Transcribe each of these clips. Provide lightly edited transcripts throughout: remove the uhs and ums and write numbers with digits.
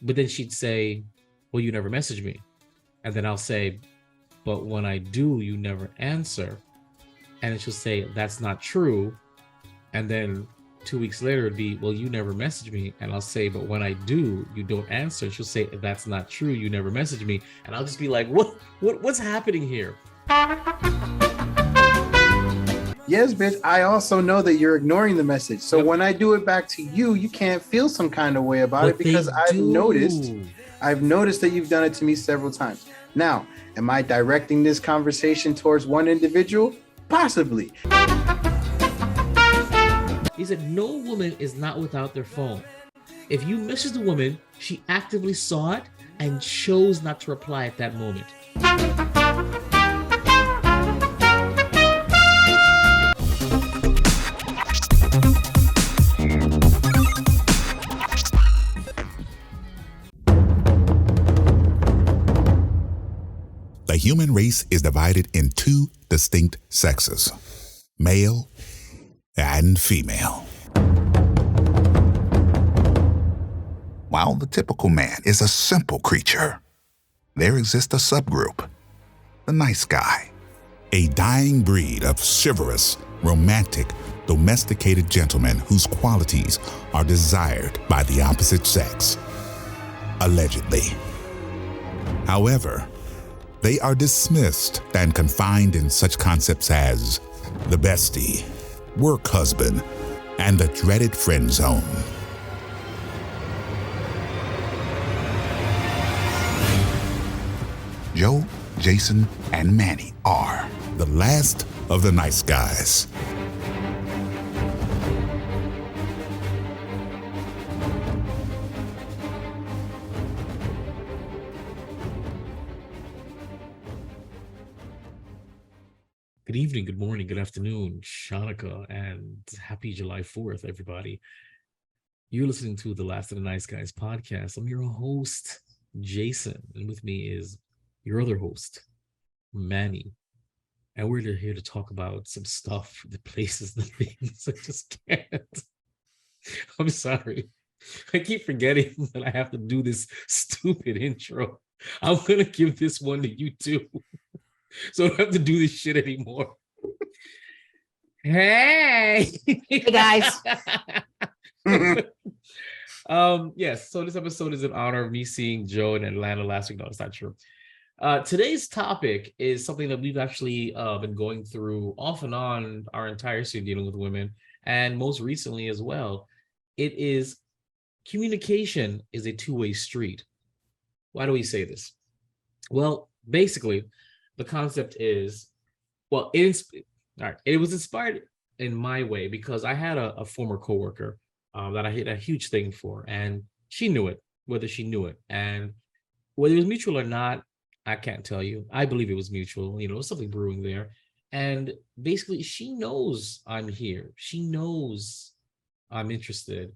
but then she'd say, well, you never message me. And then I'll say, but when I do, you never answer. And then she'll say, that's not true. And then 2 weeks later, it'd be, well, you never message me. And I'll say, but when I do, you don't answer. She'll say, that's not true. You never message me. And I'll just be like, what's happening here? Yes, bitch. I also know that you're ignoring the message. So when I do it back to you, you can't feel some kind of way about it because I've noticed that you've done it to me several times. Now, am I directing this conversation towards one individual? Possibly. He said, no woman is not without their phone. If you message the woman, she actively saw it and chose not to reply at that moment. The human race is divided in two distinct sexes, male and female. While the typical man is a simple creature, there exists a subgroup, the nice guy, a dying breed of chivalrous, romantic, domesticated gentlemen whose qualities are desired by the opposite sex, allegedly. However, they are dismissed and confined in such concepts as the bestie, work husband, and the dreaded friend zone. Joe, Jason, and Manny are the last of the nice guys. Good evening, good morning, good afternoon, Shanika, and happy July 4th, everybody. You're listening to the Last of the Nice Guys podcast. I'm your host, Jason, and with me is your other host, Manny. And we're here to talk about some stuff, the places, the things. I just can't. I'm sorry. I keep forgetting that I have to do this stupid intro. I'm going to give this one to you too. So I don't have to do this shit anymore. Hey. Hey guys. Yes, so this episode is in honor of me seeing Joe in Atlanta last week. No, it's not true. Today's topic is something that we've actually been going through off and on our entire series dealing with women, and most recently as well. It is communication is a two-way street. Why do we say this? Well, basically, the concept is, well, it was inspired in my way because I had a former coworker that I hit a huge thing for, and she knew it, whether she knew it. And whether it was mutual or not, I can't tell you. I believe it was mutual. You know, there's something brewing there. And basically, she knows I'm here. She knows I'm interested.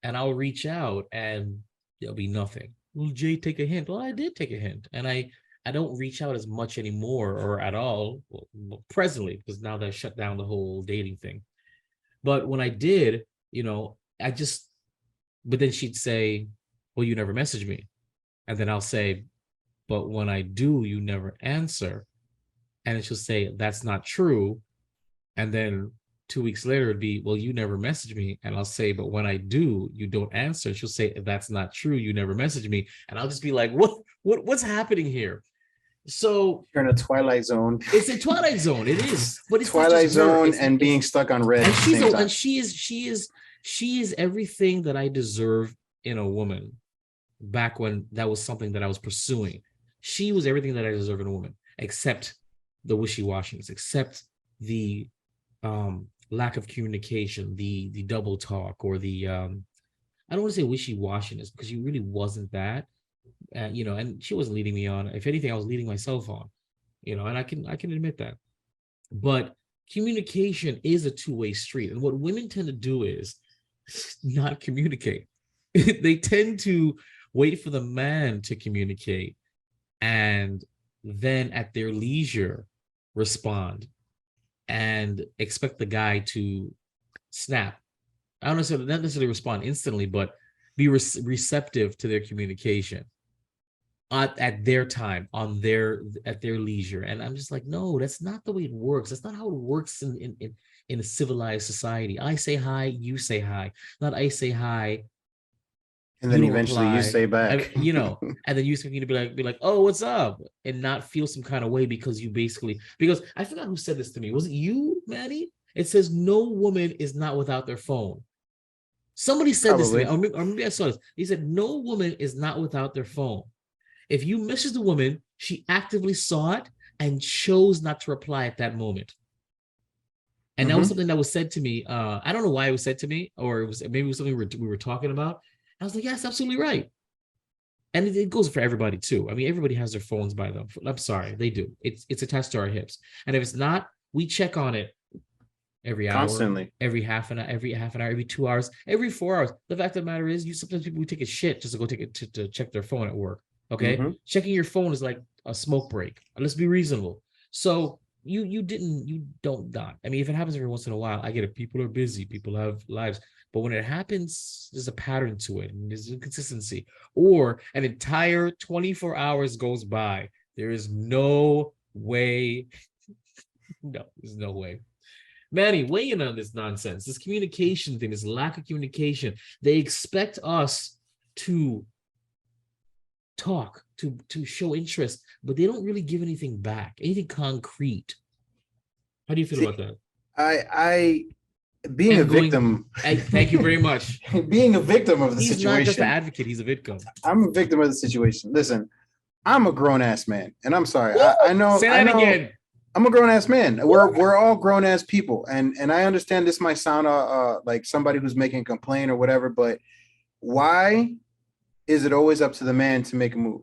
And I'll reach out and there'll be nothing. Well, Jay, take a hint. Well, I did take a hint. And I don't reach out as much anymore or at all, well, presently, because now they shut down the whole dating thing. But when I did, you know, but then she'd say, well, you never message me. And then I'll say, but when I do, you never answer. And then she'll say, that's not true. And then 2 weeks later, it'd be, well, you never message me. And I'll say, but when I do, you don't answer. She'll say, that's not true. You never message me. And I'll just be like, what's happening here? So you're in a Twilight Zone. It's a Twilight Zone. It is, but it's Twilight Zone and being stuck on red. And she is everything that I deserve in a woman. Back when that was something that I was pursuing, she was everything that I deserve in a woman, except the wishy-washiness, except the lack of communication, the double talk, or the I don't want to say wishy-washiness because she really wasn't that. You know, and she wasn't leading me on. If anything, I was leading myself on, you know, and I can admit that. But communication is a two-way street. And what women tend to do is not communicate. They tend to wait for the man to communicate and then at their leisure respond and expect the guy to snap. I don't necessarily, not necessarily respond instantly, but be receptive to their communication at their time, at their leisure. And I'm just like, no, that's not the way it works. That's not how it works in a civilized society. I say hi, you say hi. Not I say hi, and then eventually reply. You say back. And then you expect me to be like, oh, what's up? And not feel some kind of way because because I forgot who said this to me. Was it you, Manny? It says no woman is not without their phone. Somebody said this to me, or maybe I saw this. He said, no woman is not without their phone. If you message the woman, she actively saw it and chose not to reply at that moment. And that was something that was said to me. I don't know why it was said to me, or maybe it was something we were talking about. I was like, yes, absolutely right. And it goes for everybody too. I mean, everybody has their phones by them. I'm sorry, they do. It's attached to our hips. And if it's not, we check on it every hour, constantly, every half an hour, every 2 hours, every 4 hours. The fact of the matter is, sometimes people take a shit just to go to check their phone at work. Okay, checking your phone is like a smoke break. Let's be reasonable. So you don't not. I mean, if it happens every once in a while, I get it. People are busy. People have lives. But when it happens, there's a pattern to it, and there's inconsistency. Or an entire 24 hours goes by. There is no way. No, there's no way. Manny, weigh in on this nonsense, this communication thing, this lack of communication. They expect us to talk, to show interest, but they don't really give anything back, anything concrete. How do you feel about that? I being a victim. Thank you very much. Being a victim of the situation. He's not just an advocate, he's a victim. I'm a victim of the situation. Listen, I'm a grown-ass man, and I'm sorry. I know. Say that again. I'm a grown-ass man. We're all grown-ass people, and I understand this might sound like somebody who's making a complaint or whatever, but why is it always up to the man to make a move?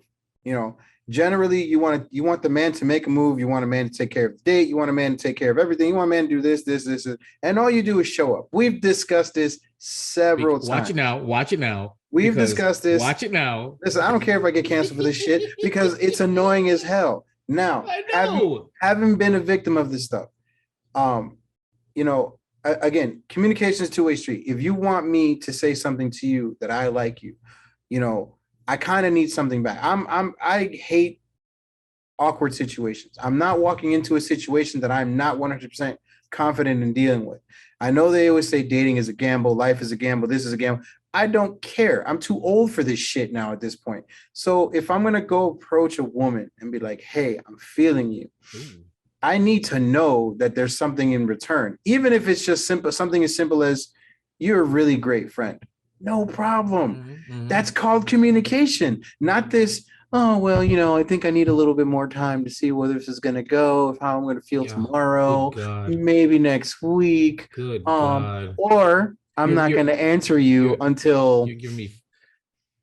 Generally, you want the man to make a move. You want a man to take care of the date. You want a man to take care of everything. You want a man to do this, and all you do is show up. We've discussed this several times. Watch it now. We've discussed this. Watch it now. Listen, I don't care if I get canceled for this shit because it's annoying as hell. Now, having been a victim of this stuff, again, communication is a two-way street. If you want me to say something to you that I like you, I kind of need something back. I hate awkward situations. I'm not walking into a situation that I'm not 100% confident in dealing with. I know they always say dating is a gamble, life is a gamble, this is a gamble. I don't care. I'm too old for this shit now at this point. So if I'm going to go approach a woman and be like, hey, I'm feeling you. Ooh. I need to know that there's something in return. Even if it's just something as simple as you're a really great friend. No problem. Mm-hmm. That's called communication, not this, oh, well, I think I need a little bit more time to see where this is going to go, how I'm going to feel tomorrow, maybe next week. Good God. Or I'm not going to answer you until you give me.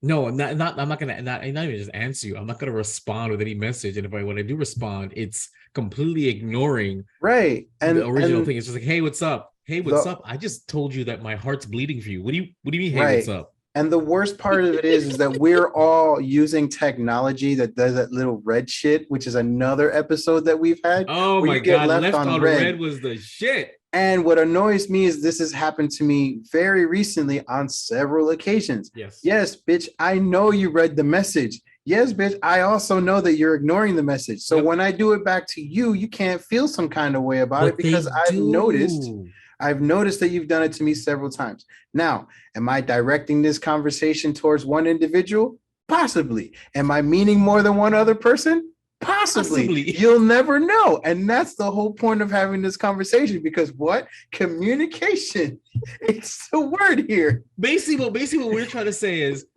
No, I'm not going to not even just answer you. I'm not going to respond with any message. And when I do respond, it's completely ignoring and the original thing. It's just like, hey, what's up? Hey, what's up? I just told you that my heart's bleeding for you. What do you mean, hey, what's up? And the worst part of it is that we're all using technology that does that little red shit, which is another episode that we've had. Oh my God, left on red was the shit. And what annoys me is this has happened to me very recently on several occasions. Yes, bitch, I know you read the message. Yes, bitch, I also know that you're ignoring the message. So when I do it back to you, you can't feel some kind of way about it because I've noticed that you've done it to me several times. Now, am I directing this conversation towards one individual? Possibly. Am I meaning more than one other person? Possibly. You'll never know. And that's the whole point of having this conversation because what? Communication. It's the word here. Basically what we're trying to say is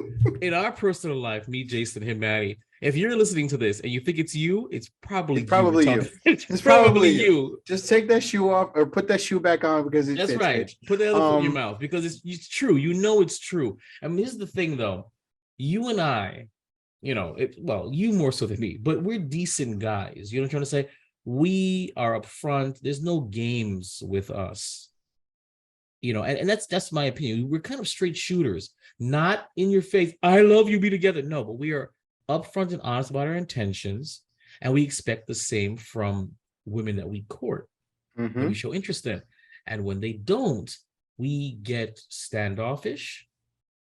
in our personal life, me, Jason, him, Manny, if you're listening to this and you think it's you, it's probably you. It's probably you. Just take that shoe off or put that shoe back on because it's that's right. Put the other foot in your mouth because it's true. It's true. I mean, here's the thing, though. You and I, you more so than me, but we're decent guys. You know what I'm trying to say? We are upfront. There's no games with us. And that's my opinion. We're kind of straight shooters, not in your face. I love you, be together. No, but we are upfront and honest about our intentions, and we expect the same from women that we court, that we show interest in. And when they don't, we get standoffish,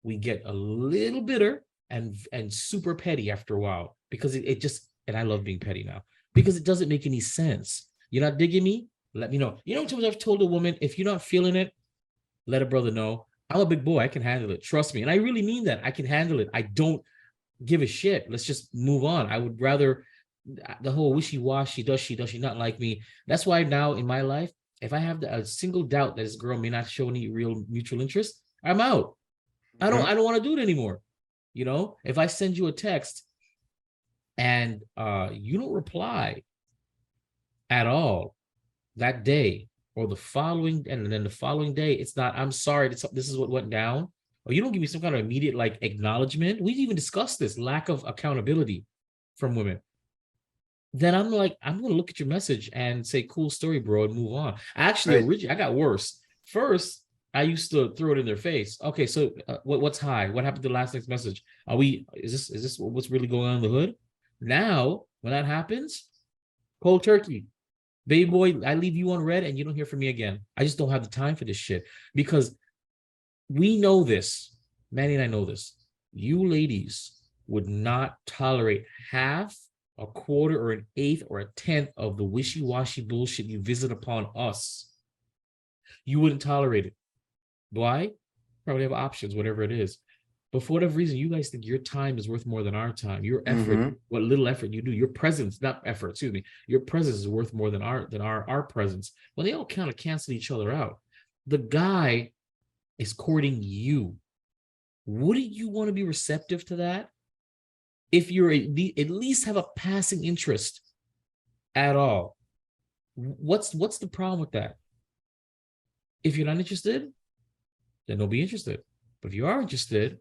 we get a little bitter and super petty after a while, because it just, and I love being petty now, because it doesn't make any sense. You're not digging me? Let me know. You know, times I've told a woman, if you're not feeling it, let a brother know. I'm a big boy. I can handle it. Trust me. And I really mean that. I can handle it. I don't give a shit. Let's just move on. I would rather the whole wishy-washy, does she not like me? That's why now in my life, if I have a single doubt that this girl may not show any real mutual interest, I'm out. I don't want to do it anymore. You know, if I send you a text and you don't reply at all that day or the following, and then the following day, it's not, I'm sorry, this is what went down, or you don't give me some kind of immediate like acknowledgement. We even discussed this lack of accountability from women. Then I'm like, I'm going to look at your message and say, cool story, bro, and move on. Actually, originally, I got worse. First, I used to throw it in their face. Okay, so what's high? What happened to the last next message? Is this what's really going on in the hood? Now, when that happens, cold turkey. Baby boy, I leave you on red and you don't hear from me again. I just don't have the time for this shit, because we know this. Manny and I know this. You ladies would not tolerate half, a quarter, or an eighth, or a tenth of the wishy-washy bullshit you visit upon us. You wouldn't tolerate it. Why? Probably have options, whatever it is. But for whatever reason, you guys think your time is worth more than our time. Your effort, what little effort you do, your presence, not effort, excuse me, your presence is worth more than our presence. Well, they all kind of cancel each other out. The guy is courting you. Wouldn't you want to be receptive to that? If you're at least have a passing interest at all, what's the problem with that? If you're not interested, then don't be interested. But if you are interested,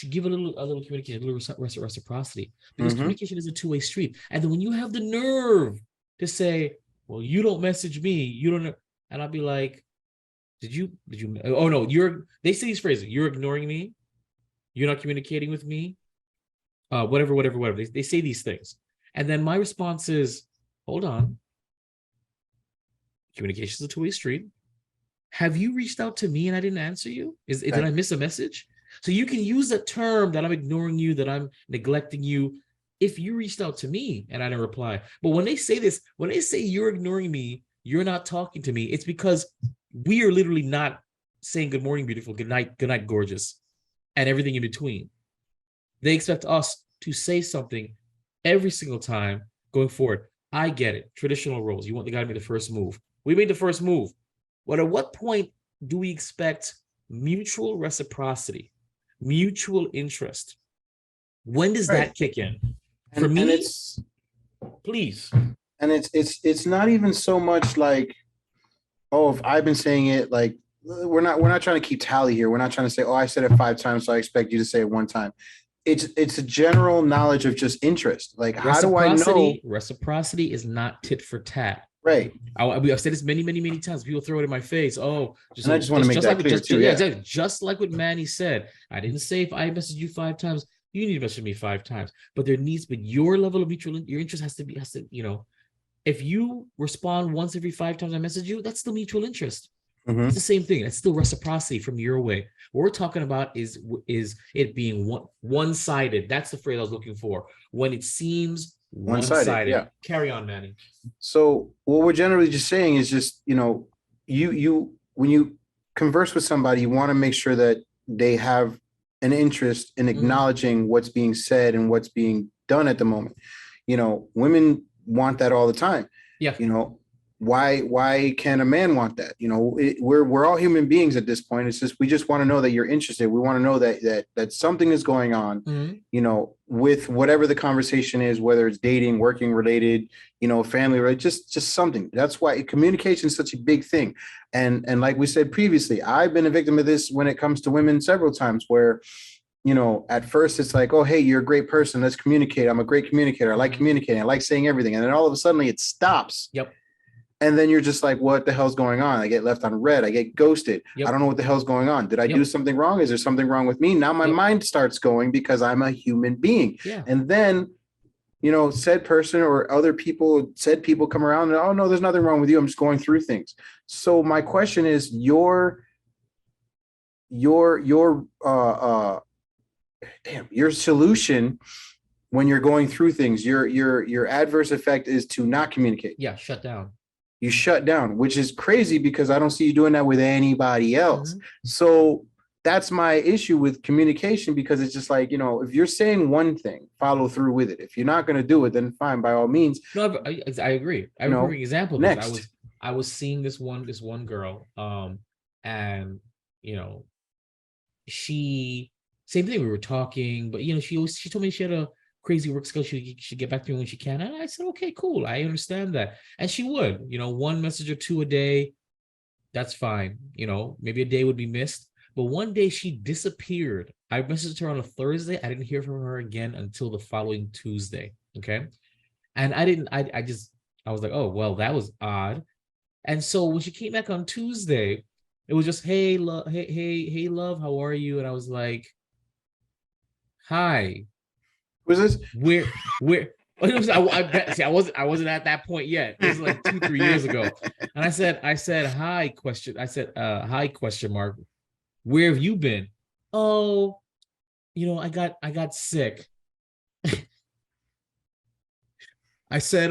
give a little communication, a little reciprocity, because communication is a two-way street. And then when you have the nerve to say, well, you don't message me, you don't know, and I'll be like, did you, oh no, they say these phrases, you're ignoring me, you're not communicating with me, whatever. They say these things. And then my response is, hold on. Communication is a two-way street. Have you reached out to me and I didn't answer you? Did I miss a message? So you can use that term that I'm ignoring you, that I'm neglecting you, if you reached out to me and I didn't reply. But when they say this, when they say you're ignoring me, you're not talking to me, it's because we are literally not saying good morning, beautiful, good night, gorgeous, and everything in between. They expect us to say something every single time going forward. I get it. Traditional roles. You want the guy to make the first move. We made the first move. But at what point do we expect mutual reciprocity, mutual interest? When does that kick in? For me, please. And it's not even so much like, oh, if I've been saying it, like, we're not trying to keep tally here. We're not trying to say, oh, I said it 5 times, so I expect you to say it 1 time. It's a general knowledge of just interest. Like, how do I know? Reciprocity is not tit for tat. Right. I've said this many times. People throw it in my face. Oh, I just want to make that clear too. Yeah, exactly. Just like what Manny said. I didn't say if I messaged you 5 times, you need to message me 5 times. But your level of your interest has to, you know, if you respond once every 5 times I message you, that's the mutual interest. It's the same thing. It's still reciprocity from your way. What we're talking about is it being one-sided. That's the phrase I was looking for. When it seems one-sided. Yeah. Carry on, Manny. So what we're generally just saying is just, you know, you when you converse with somebody, you want to make sure that they have an interest in acknowledging what's being said and what's being done at the moment. You know, women want that all the time. Yeah. You know, why can't a man want that? You know, we're all human beings at this point. It's just, we just want to know that you're interested. We want to know that something is going on, you know, with whatever the conversation is, whether it's dating, working related, you know, family, right? Just something. That's why communication is such a big thing. And like we said previously, I've been a victim of this when it comes to women several times, where, you know, at first it's like, oh, hey, you're a great person. Let's communicate. I'm a great communicator. I like communicating. I like saying everything. And then all of a sudden it stops. Yep. And then you're just like, what the hell's going on? I get left on red. I get ghosted. Yep. I don't know what the hell's going on. Did I do something wrong? Is there something wrong with me? Now my mind starts going because I'm a human being. Yeah. And then, you know, said person or other people, said people come around and, oh, no, there's nothing wrong with you. I'm just going through things. So my question is, your your your solution when you're going through things, your adverse effect is to not communicate. Yeah, shut down. You shut down, which is crazy because I don't see you doing that with anybody else. So that's my issue with communication, because it's just like, if you're saying one thing, follow through with it. If you're not going to do it, then fine, by all means. No, I agree. I have a perfect example of next. this. I was seeing this one girl, and she, same thing. We were talking, but she told me she had a crazy work schedule. She should get back to me when she can. And I said, okay, cool. I understand that. And she would, one message or two a day. That's fine. Maybe a day would be missed. But one day she disappeared. I messaged her on a Thursday. I didn't hear from her again until the following Tuesday. Okay. And I was like, oh, well, that was odd. And so when she came back on Tuesday, it was just, hey, hey, love, how are you? And I was like, hi. Who's this? Where? I wasn't at that point yet. It was like 2-3 years ago. And I said, hi, question. I said, hi, question mark. Where have you been? Oh, I got sick. I said,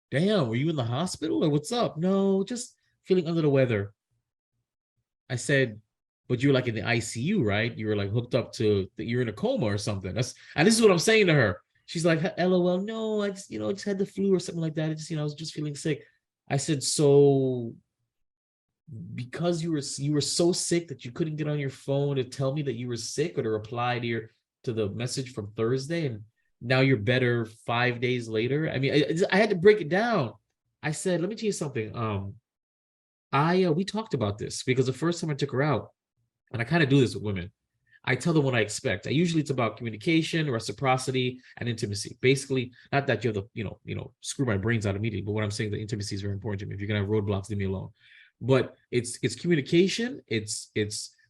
damn, were you in the hospital or what's up? No, just feeling under the weather. I said, but you were like in the ICU, right? You were like hooked up you're in a coma or something. And this is what I'm saying to her. She's like, LOL, no, I just, just had the flu or something like that. I just, I was just feeling sick. I said, so because you were so sick that you couldn't get on your phone to tell me that you were sick or to reply to the message from Thursday, and now you're better 5 days later. I mean, I had to break it down. I said, let me tell you something. We talked about this because the first time I took her out, and I kind of do this with women, I tell them what I expect. Usually it's about communication, reciprocity, and intimacy. Basically, not that you have to, screw my brains out immediately, but what I'm saying, the intimacy is very important to me. If you're gonna have roadblocks, leave me alone. But it's communication, it's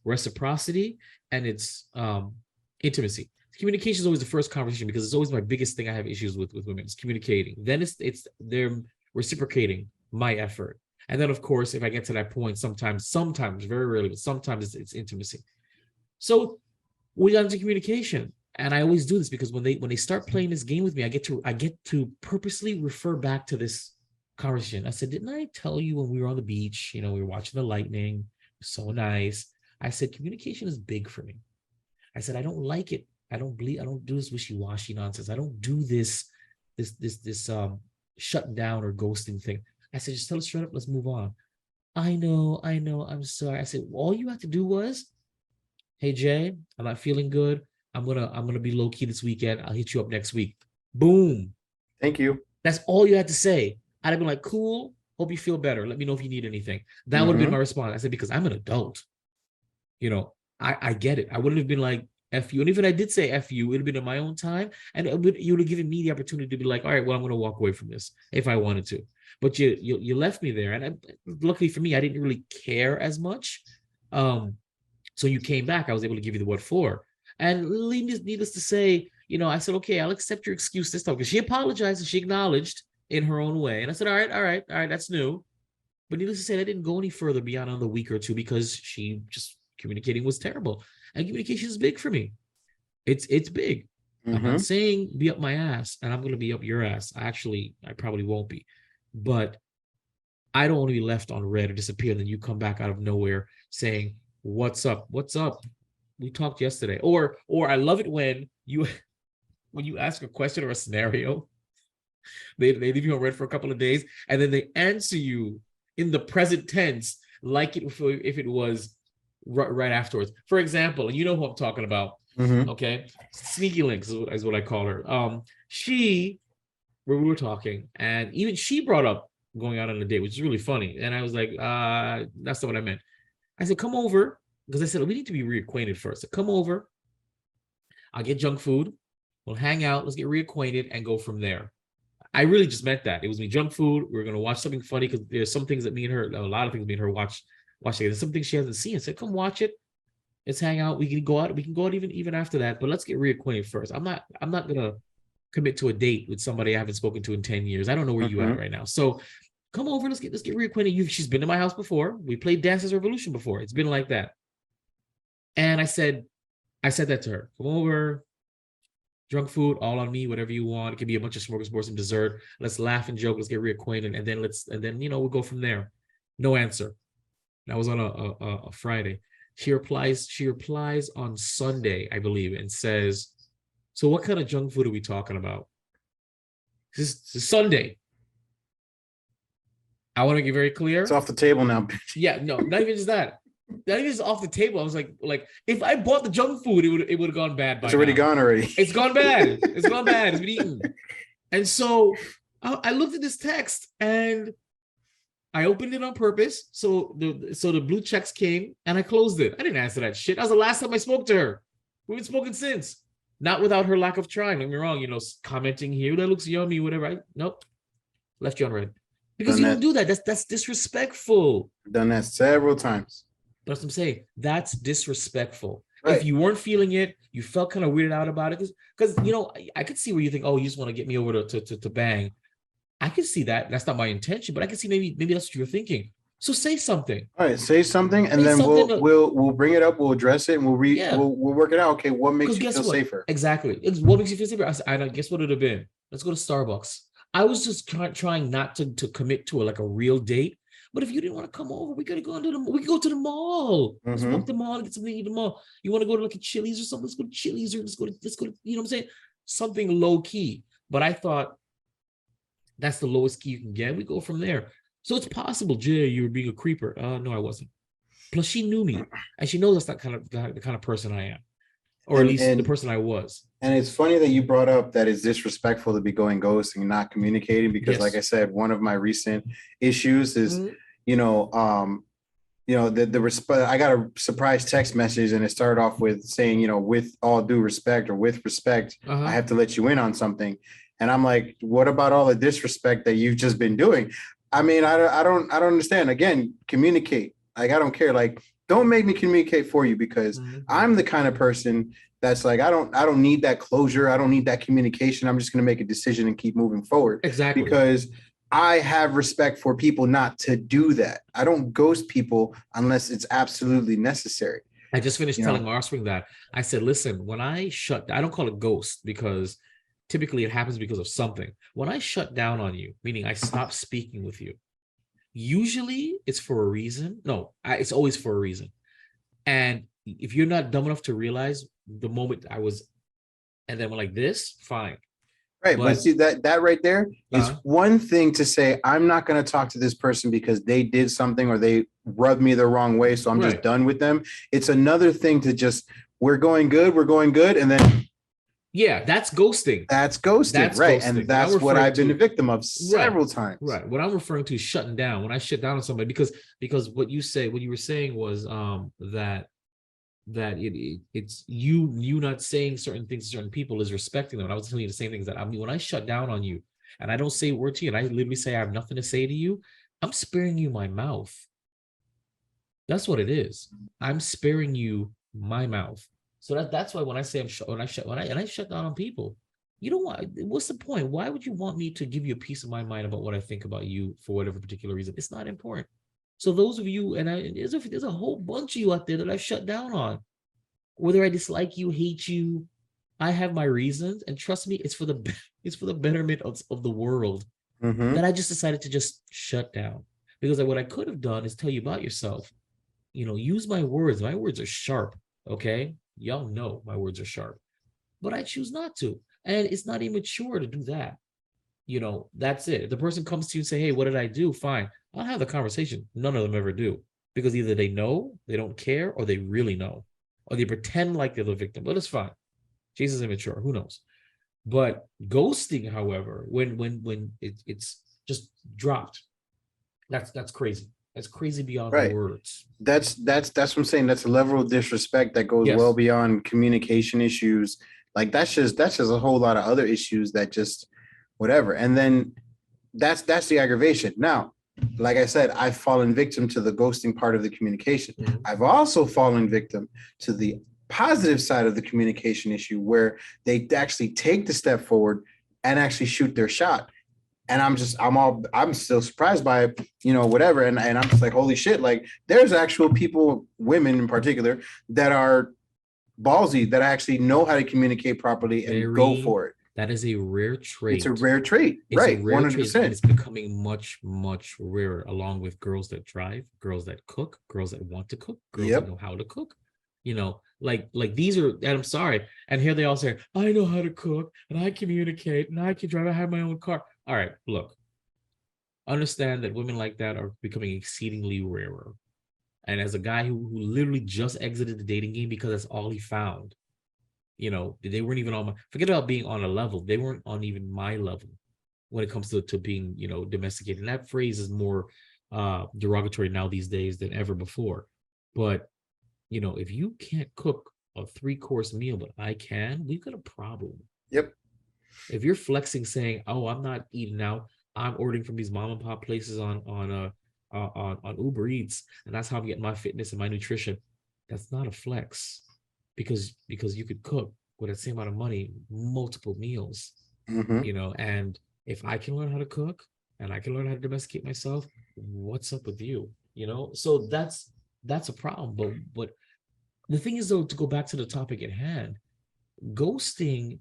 reciprocity, and it's intimacy. Communication is always the first conversation because it's always my biggest thing I have issues with women. It's communicating. Then it's they're reciprocating my effort. And then, of course, if I get to that point, sometimes, very rarely, but sometimes it's intimacy. So we got into communication. And I always do this because when they start playing this game with me, I get to purposely refer back to this conversation. I said, didn't I tell you when we were on the beach, we were watching the lightning, so nice. I said, communication is big for me. I said, I don't like it. I don't do this wishy-washy nonsense. I don't do this shutting down or ghosting thing. I said, just tell us straight up, let's move on. I know, I'm sorry. I said, all you have to do was, hey Jay, I'm not feeling good. I'm gonna be low-key this weekend. I'll hit you up next week. Boom. Thank you. That's all you had to say. I'd have been like, cool, hope you feel better. Let me know if you need anything. That would have been my response. I said, because I'm an adult. I get it. I wouldn't have been like, F you. And even I did say F you, it would have been in my own time. And you would have given me the opportunity to be like, all right, well, I'm going to walk away from this if I wanted to. But you left me there. And luckily for me, I didn't really care as much. So you came back. I was able to give you the what for. And needless to say, I said, okay, I'll accept your excuse this time. Because she apologized and she acknowledged in her own way. And I said, all right, that's new. But needless to say, I didn't go any further beyond another week or two because she just communicating was terrible. And communication is big for me. It's big. I'm not saying be up my ass and I'm going to be up your ass. I probably won't be. But I don't want to be left on red or disappear. And then you come back out of nowhere saying, what's up? What's up? We talked yesterday. Or I love it when you ask a question or a scenario, they leave you on red for a couple of days and then they answer you in the present tense like if it was right afterwards. For example, and you know who I'm talking about. Okay, Sneaky Links is what I call her. Where we were talking, and even she brought up going out on a date, which is really funny. And I was like, that's not what I meant. I said, come over, because I said we need to be reacquainted first. So come over, I'll get junk food, we'll hang out, let's get reacquainted and go from there. I really just meant that. It was me junk food. We were gonna watch something funny because there's some things that me and her, a lot of things me and her watch it. There's some things she hasn't seen. I said, come watch it. Let's hang out. We can go out even after that, but let's get reacquainted first. I'm not gonna commit to a date with somebody I haven't spoken to in 10 years. I don't know where you at right now. So come over, let's get reacquainted. She's been to my house before. We played Dances Revolution before. It's been like that. And I said that to her. Come over, drunk food, all on me, whatever you want. It could be a bunch of smorgasbords and dessert. Let's laugh and joke. Let's get reacquainted, and then we'll go from there. No answer. That was on a Friday. She replies on Sunday, I believe, and says, "So what kind of junk food are we talking about?" This is Sunday. I want to get very clear. It's off the table now. Yeah, no, not even just that. Not even just off the table. I was like, if I bought the junk food, it would have gone bad. It's already gone already. It's gone bad. It's gone bad. It's been eaten. And so I looked at this text and I opened it on purpose. So the blue checks came and I closed it. I didn't answer that shit. That was the last time I spoke to her. We haven't spoken since. Not without her lack of trying. Don't get me wrong, commenting here, that looks yummy, whatever. Nope. Left you on red. Because you don't do that. That's disrespectful. I've done that several times. That's what I'm saying. That's disrespectful. Right. If you weren't feeling it, you felt kind of weirded out about it. Because I could see where you think, oh, you just want to get me over to bang. I could see that. That's not my intention, but I could see maybe that's what you're thinking. So say something. All right, say something, and then we'll bring it up, we'll address it, and we'll work it out. Okay, what makes you feel safer? Exactly. What makes you feel safer? I guess what it would have been. Let's go to Starbucks. I was just trying not to commit to a real date. But if you didn't want to come over, we could go to the mall. Let's walk the mall and get something to eat at the mall. You want to go to a Chili's or something? Let's go to Chili's or let's go to, you know what I'm saying? Something low key. But I thought that's the lowest key you can get. We go from there. So it's possible, Jay, you were being a creeper. No, I wasn't. Plus, she knew me, and she knows that's not the kind of person I am, or at least the person I was. And it's funny that you brought up that it's disrespectful to be going ghosting and not communicating, because, like I said, one of my recent issues is, I got a surprise text message, and it started off with saying, with all due respect, or with respect, I have to let you in on something. And I'm like, what about all the disrespect that you've just been doing? I mean, I don't understand. Again, communicate. I don't care. Don't make me communicate for you, because I'm the kind of person that's I don't need that closure. I don't need that communication. I'm just going to make a decision and keep moving forward. Exactly. Because I have respect for people not to do that. I don't ghost people unless it's absolutely necessary. I just finished telling Marspring that. I said, listen, when I don't call it ghost, because typically it happens because of something. When I shut down on you, meaning I stop speaking with you, usually it's for a reason. No, it's always for a reason. And if you're not dumb enough to realize the moment I was, and then we're like this, fine. Right. But see, that right there is one thing to say, I'm not going to talk to this person because they did something or they rubbed me the wrong way, so I'm just done with them. It's another thing to just, we're going good. And then that's ghosting. That's ghosting, right? Ghosting. And that's what I've been a victim of several times. Right. What I'm referring to is shutting down. When I shut down on somebody, because what you were saying was that it's you not saying certain things to certain people is respecting them. And I was telling you the same things that when I shut down on you and I don't say a word to you and I literally say I have nothing to say to you, I'm sparing you my mouth. That's what it is. I'm sparing you my mouth. So that's why when I say I shut down on people, you don't want. What's the point? Why would you want me to give you a piece of my mind about what I think about you for whatever particular reason? It's not important. So those of you, and there's a whole bunch of you out there that I've shut down on. Whether I dislike you, hate you, I have my reasons, and trust me, it's for the betterment of the world. That I just decided to just shut down, because what I could have done is tell you about yourself. Use my words. My words are sharp. Okay. Y'all know my words are sharp, but I choose not to. And it's not immature to do that. That's it. If the person comes to you and say, hey, what did I do? Fine. I'll have the conversation. None of them ever do, because either they know, they don't care, or they really know, or they pretend like they're the victim. But it's fine. Jesus is immature. Who knows? But ghosting, however, when it's just dropped, that's crazy. That's crazy beyond words. That's what I'm saying. That's a level of disrespect that goes well beyond communication issues. That's just a whole lot of other issues that just whatever. And then that's the aggravation. Now, like I said, I've fallen victim to the ghosting part of the communication. I've also fallen victim to the positive side of the communication issue, where they actually take the step forward and actually shoot their shot. And I'm still surprised by it, whatever. And I'm just like, holy shit, like there's actual people, women in particular, that are ballsy, that actually know how to communicate properly and go for it. That is a rare trait. It's a rare trait, right? 100%. And it's becoming much, much rarer, along with girls that drive, girls that cook, girls that want to cook, girls that know how to cook. Like these are, and I'm sorry. And here they all say, I know how to cook, and I communicate, and I can drive, I have my own car. All right, look, understand that women like that are becoming exceedingly rarer. And as a guy who literally just exited the dating game because that's all he found, they weren't even on forget about being on a level. They weren't on even my level when it comes to being, domesticated. And that phrase is more derogatory now these days than ever before. But, if you can't cook a 3-course meal, but I can, we've got a problem. Yep. If you're flexing saying, oh, I'm not eating out, I'm ordering from these mom and pop places on Uber Eats, and that's how I'm getting my fitness and my nutrition, that's not a flex, because you could cook with the same amount of money multiple meals. And if I can learn how to cook and I can learn how to domesticate myself, what's up with you? So that's a problem. But the thing is, though, to go back to the topic at hand, ghosting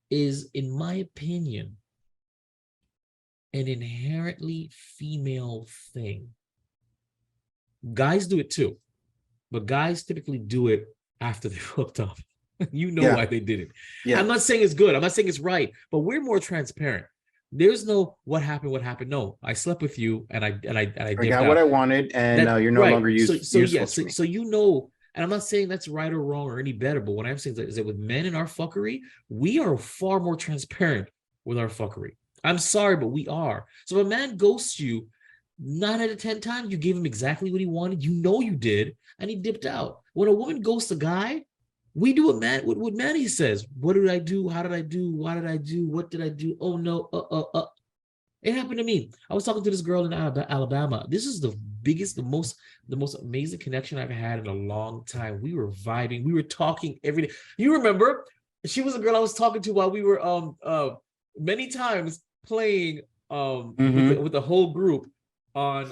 is, in my opinion, an inherently female thing. Guys do it too, but guys typically do it after they're hooked up. Why they did it. Yeah. I'm not saying it's good. I'm not saying it's right, but we're more transparent. There's no what happened. No, I slept with you and I got what I wanted, and you're no longer useful. So and I'm not saying that's right or wrong or any better, but what I'm saying is that with men in our fuckery, we are far more transparent with our fuckery. I'm sorry, but we are. So if a man ghosts you 9 out of 10 times, you gave him exactly what he wanted. You did, and he dipped out. When a woman ghosts a guy, we do what Manny says. What did I do? How did I do? Why did I do? What did I do? Oh no, It happened to me. I was talking to this girl in Alabama. This is the biggest, the most amazing connection I've had in a long time. We were vibing. We were talking every day. You remember? She was a girl I was talking to while we were many times playing with the whole group on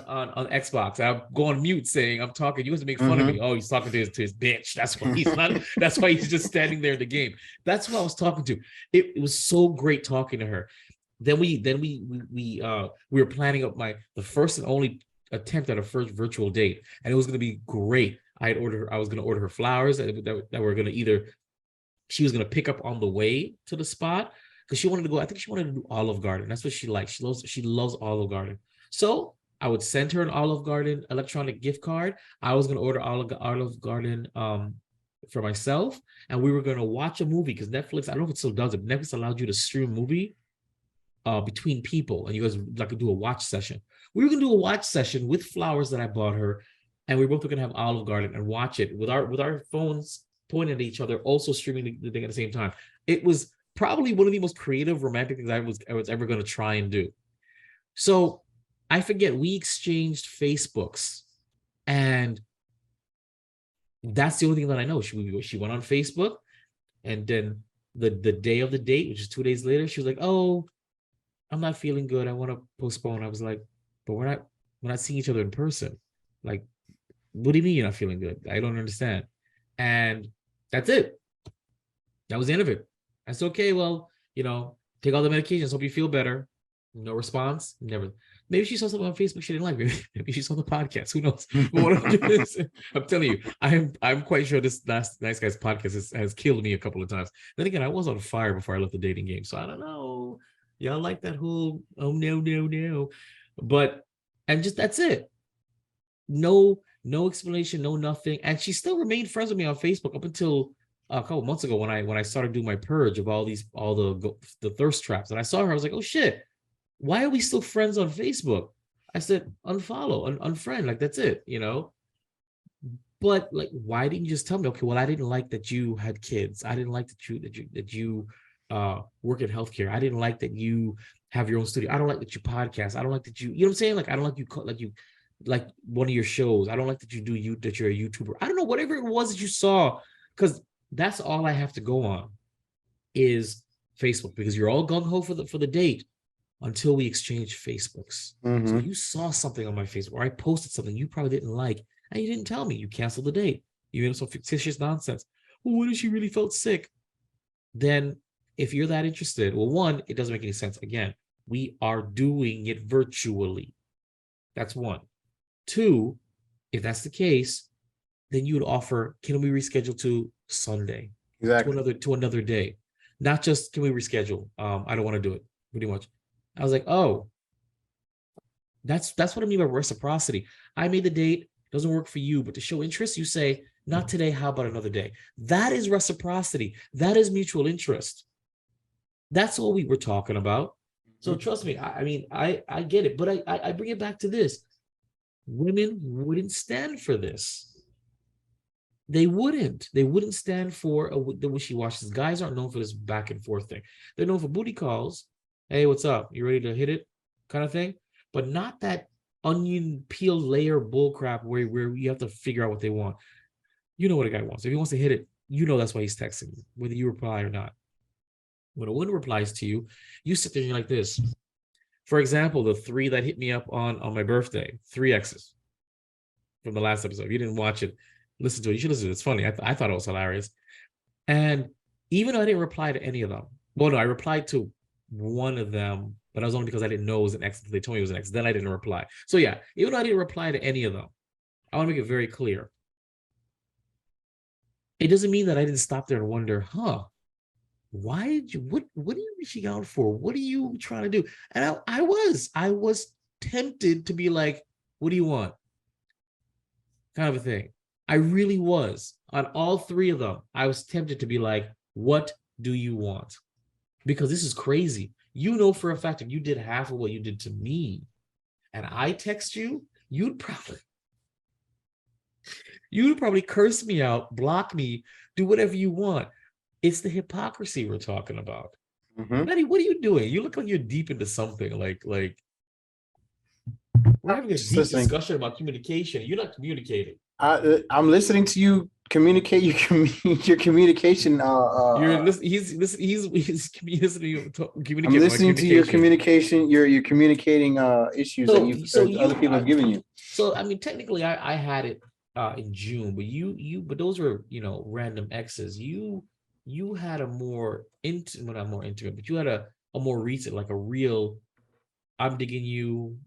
Xbox. I go on mute saying I'm talking. You have to make fun of me. Oh, he's talking to his bitch. That's why he's not. That's why he's just standing there in the game. That's who I was talking to. It was so great talking to her. Then we were planning up the first and only attempt at a first virtual date, and it was going to be great. I was going to order her flowers that were going to she was going to pick up on the way to the spot, because she wanted to go. I think she wanted to do Olive Garden. That's what she likes. She loves Olive Garden. So I would send her an Olive Garden electronic gift card. I was going to order Olive Garden for myself, and we were going to watch a movie, because Netflix, I don't know if it still does it. Netflix allowed you to stream a movie between people, and you guys could do a watch session. We were gonna do a watch session with flowers that I bought her, and we both were gonna have Olive Garden and watch it with our phones pointing at each other, also streaming the thing at the same time. It was probably one of the most creative romantic things I was ever gonna try and do. So I forget, we exchanged Facebooks, and that's the only thing that I know. She went on Facebook, and then the day of the date, which is 2 days later, she was like, "Oh, I'm not feeling good. I want to postpone." I was like, "But we're not seeing each other in person. Like, what do you mean you're not feeling good? I don't understand." And that's it. That was the end of it. I said, "Okay, well, take all the medications. Hope you feel better." No response. Never. Maybe she saw something on Facebook she didn't like. Maybe she saw the podcast. Who knows? But what I'm telling you, I'm quite sure this last Nice Guys podcast has killed me a couple of times. Then again, I was on fire before I left the dating game, so I don't know. Y'all like that whole, oh no. But, and just, that's it. No explanation, no nothing. And she still remained friends with me on Facebook up until a couple months ago when I started doing my purge of all the thirst traps. And I saw her, I was like, oh shit, why are we still friends on Facebook? I said, unfollow, unfriend, like that's it, But like, why didn't you just tell me? Okay, well, I didn't like that you had kids. I didn't like that you work in healthcare. I didn't like that you have your own studio. I don't like that you podcast. I don't like that you know what I'm saying? Like, I don't like you like one of your shows. I don't like that that you're a YouTuber. I don't know, whatever it was that you saw, because that's all I have to go on is Facebook, because you're all gung-ho for the date. until we exchanged Facebooks. So you saw something on my Facebook, or I posted something you probably didn't like, and you didn't tell me. You canceled the date. You made some fictitious nonsense. Well, what if she really felt sick? Then if you're that interested, well, one, it doesn't make any sense. Again, we are doing it virtually. That's one. Two, if that's the case, then you would offer, can we reschedule to Sunday? Exactly. To another day. Not just, can we reschedule? I don't want to do it, pretty much. I was like, oh, that's what I mean by reciprocity. I made the date, doesn't work for you, but to show interest, you say, not today, how about another day? That is reciprocity. That is mutual interest. That's what we were talking about. So trust me, I get it, but I bring it back to this. Women wouldn't stand for this. They wouldn't stand for the wishy-washy. Guys aren't known for this back and forth thing. They're known for booty calls. Hey, what's up? You ready to hit it? Kind of thing. But not that onion peel layer bullcrap where you have to figure out what they want. You know what a guy wants. If he wants to hit it, you know that's why he's texting you, whether you reply or not. When a woman replies to you, you sit there and you're like this. For example, the 3 that hit me up on my birthday, 3 exes from the last episode. If you didn't watch it, listen to it. You should listen to it. It's funny. I thought it was hilarious. And even though I didn't reply to any of them, well, no, I replied to one of them, but that was only because I didn't know it was an ex. They told me it was an ex. Then I didn't reply. So yeah, even though I didn't reply to any of them, I want to make it very clear. It doesn't mean that I didn't stop there and wonder, why did you, what are you reaching out for? What are you trying to do? And I was tempted to be like, what do you want? Kind of a thing. I really was. On all 3 of them, I was tempted to be like, what do you want? Because this is crazy. You know for a fact if you did half of what you did to me, and I text you, you'd probably curse me out, block me, do whatever you want. It's the hypocrisy we're talking about. Manny, what are you doing? You look like you're deep into something. Like we're having a deep discussion about communication. You're not communicating. I'm listening to you communicate your communication. He's listening to communication. I'm listening to your communication. You're communicating issues that other people have given you. So I mean, technically, I had it in June, but those were random exes. You had a more intimate, not more intimate, but you had a more recent, like a real, I'm digging you,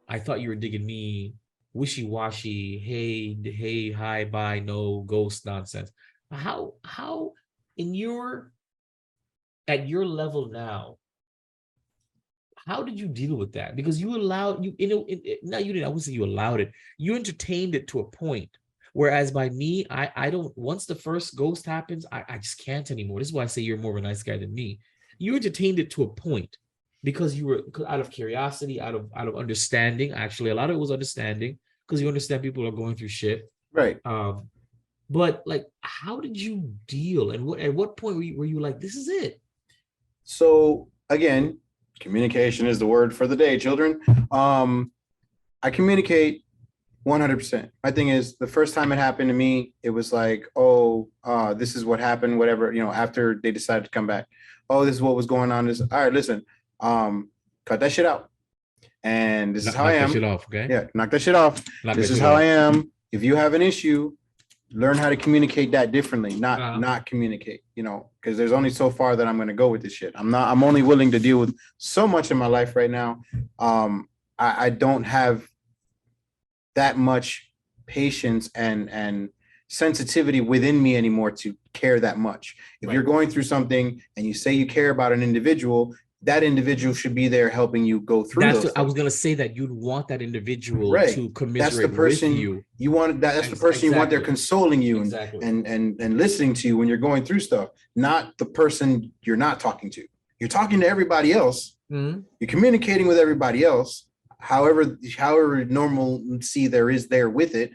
I thought you were digging me, wishy-washy, hey, hi, bye, no, ghost nonsense. How at your level now, how did you deal with that? Because you allowed, no, you didn't, I wouldn't say you allowed it, you entertained it to a point. Whereas by me, I don't, once the first ghost happens, I just can't anymore. This is why I say you're more of a nice guy than me. You entertained it to a point because you were out of curiosity, out of understanding. Actually, a lot of it was understanding because you understand people are going through shit. Right. But like, how did you deal? And at what point were you like, this is it? So again, communication is the word for the day, children. I communicate 100%. My thing is, the first time it happened to me, it was like, this is what happened, whatever, after they decided to come back. Oh, this is what was going on. All right, listen, cut that shit out. And this is how I am. Knock that shit off, okay? Yeah, knock that shit off. This is how I am. If you have an issue, learn how to communicate that differently, not communicate, because there's only so far that I'm going to go with this shit. I'm only willing to deal with so much in my life right now. I don't have that much patience and sensitivity within me anymore to care that much. If you're going through something and you say you care about an individual, that individual should be there helping you go through those things. I was going to say that you'd want that individual to commiserate. That's the person with you want. That's the person you want there consoling you and listening to you when you're going through stuff, not the person you're not talking to. You're talking to everybody else. You're communicating with everybody else. However normalcy there is there with it,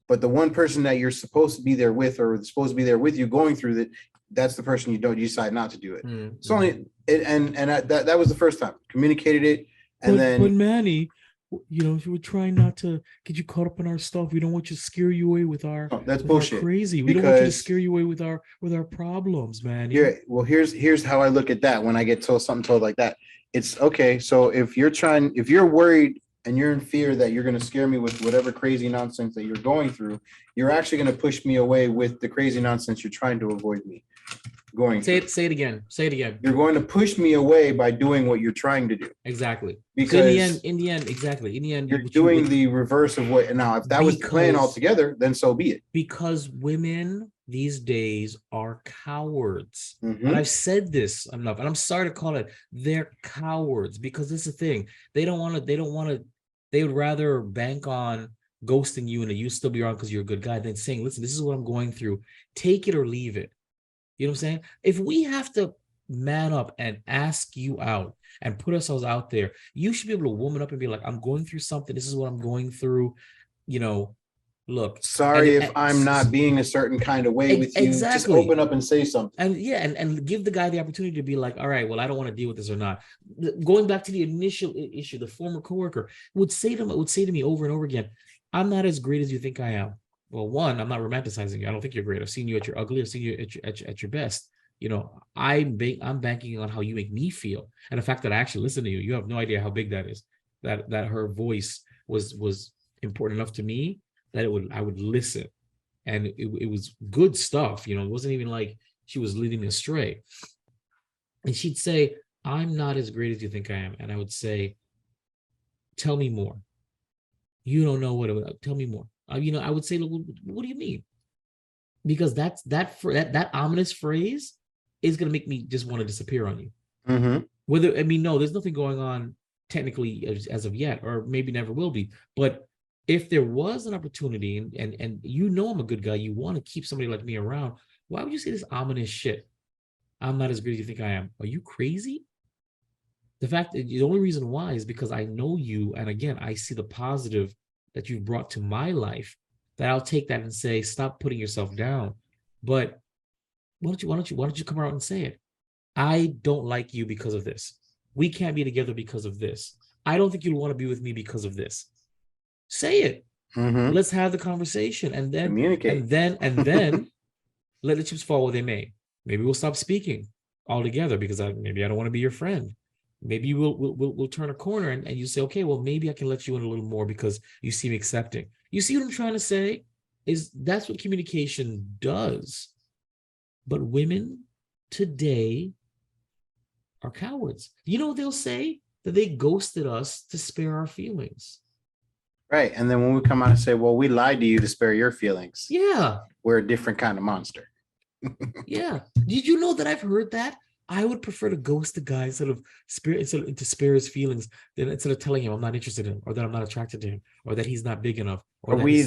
but the one person that you're supposed to be there with or supposed to be there with you going through that, that's the person you decide not to do it. It's only that was the first time communicated it, and but Manny, we're trying not to get you caught up in our stuff. We don't want you to scare you away with our That's with our bullshit. crazy. We don't want you to scare you away with our problems, man. Yeah. Well, here's how I look at that when I get told like that. It's okay. So if you're worried and you're in fear that you're going to scare me with whatever crazy nonsense that you're going through, you're actually going to push me away with the crazy nonsense you're trying to avoid me going Say through. it again. Say it again. You're going to push me away by doing what you're trying to do. Exactly. Because so in the end, exactly. In the end, you're doing the reverse of what. Now, if that was the plan altogether, then so be it. Because women these days are cowards. Mm-hmm. And I've said this enough, and I'm sorry to call it, they're cowards, because this is the thing. They would rather bank on ghosting you and that you still be around because you're a good guy than saying, listen, this is what I'm going through. Take it or leave it. You know what I'm saying? If we have to man up and ask you out and put ourselves out there, you should be able to woman up and be like, I'm going through something. This is what I'm going through. Look. Sorry if I'm not being a certain kind of way with you. Exactly. Just open up and say something. And give the guy the opportunity to be like, all right, well, I don't want to deal with this or not. Going back to the initial issue, the former coworker would say to me over and over again, I'm not as great as you think I am. Well, one, I'm not romanticizing you. I don't think you're great. I've seen you at your ugly. I've seen you at your best. I'm banking on how you make me feel, and the fact that I actually listen to you. You have no idea how big that is. That her voice was important enough to me that I would listen, and it was good stuff. It wasn't even like she was leading me astray. And she'd say, "I'm not as great as you think I am," and I would say, "Tell me more. You don't know what. Tell me more." I would say, what do you mean? Because that ominous phrase is going to make me just want to disappear on you. Mm-hmm. No, there's nothing going on technically as of yet, or maybe never will be. But if there was an opportunity and I'm a good guy, you want to keep somebody like me around, why would you say this ominous shit? I'm not as good as you think I am. Are you crazy? The only reason why is because I know you. And again, I see the positive that you've brought to my life, that I'll take that and say, stop putting yourself down. But why don't you come out and say it? I don't like you because of this. We can't be together because of this. I don't think you'll want to be with me because of this. Say it. Mm-hmm. Let's have the conversation and then communicate. And then let the chips fall where they may. Maybe we'll stop speaking altogether because maybe I don't want to be your friend. Maybe we'll turn a corner and you say, okay, well, maybe I can let you in a little more because you seem accepting. You see what I'm trying to say? That's what communication does. But women today are cowards. You know what they'll say? That they ghosted us to spare our feelings. Right. And then when we come out and say, well, we lied to you to spare your feelings. Yeah. We're a different kind of monster. Yeah. Did you know that I've heard that? I would prefer to ghost the guy instead of to spare his feelings than instead of telling him I'm not interested in him, or that I'm not attracted to him, or that he's not big enough. Or are we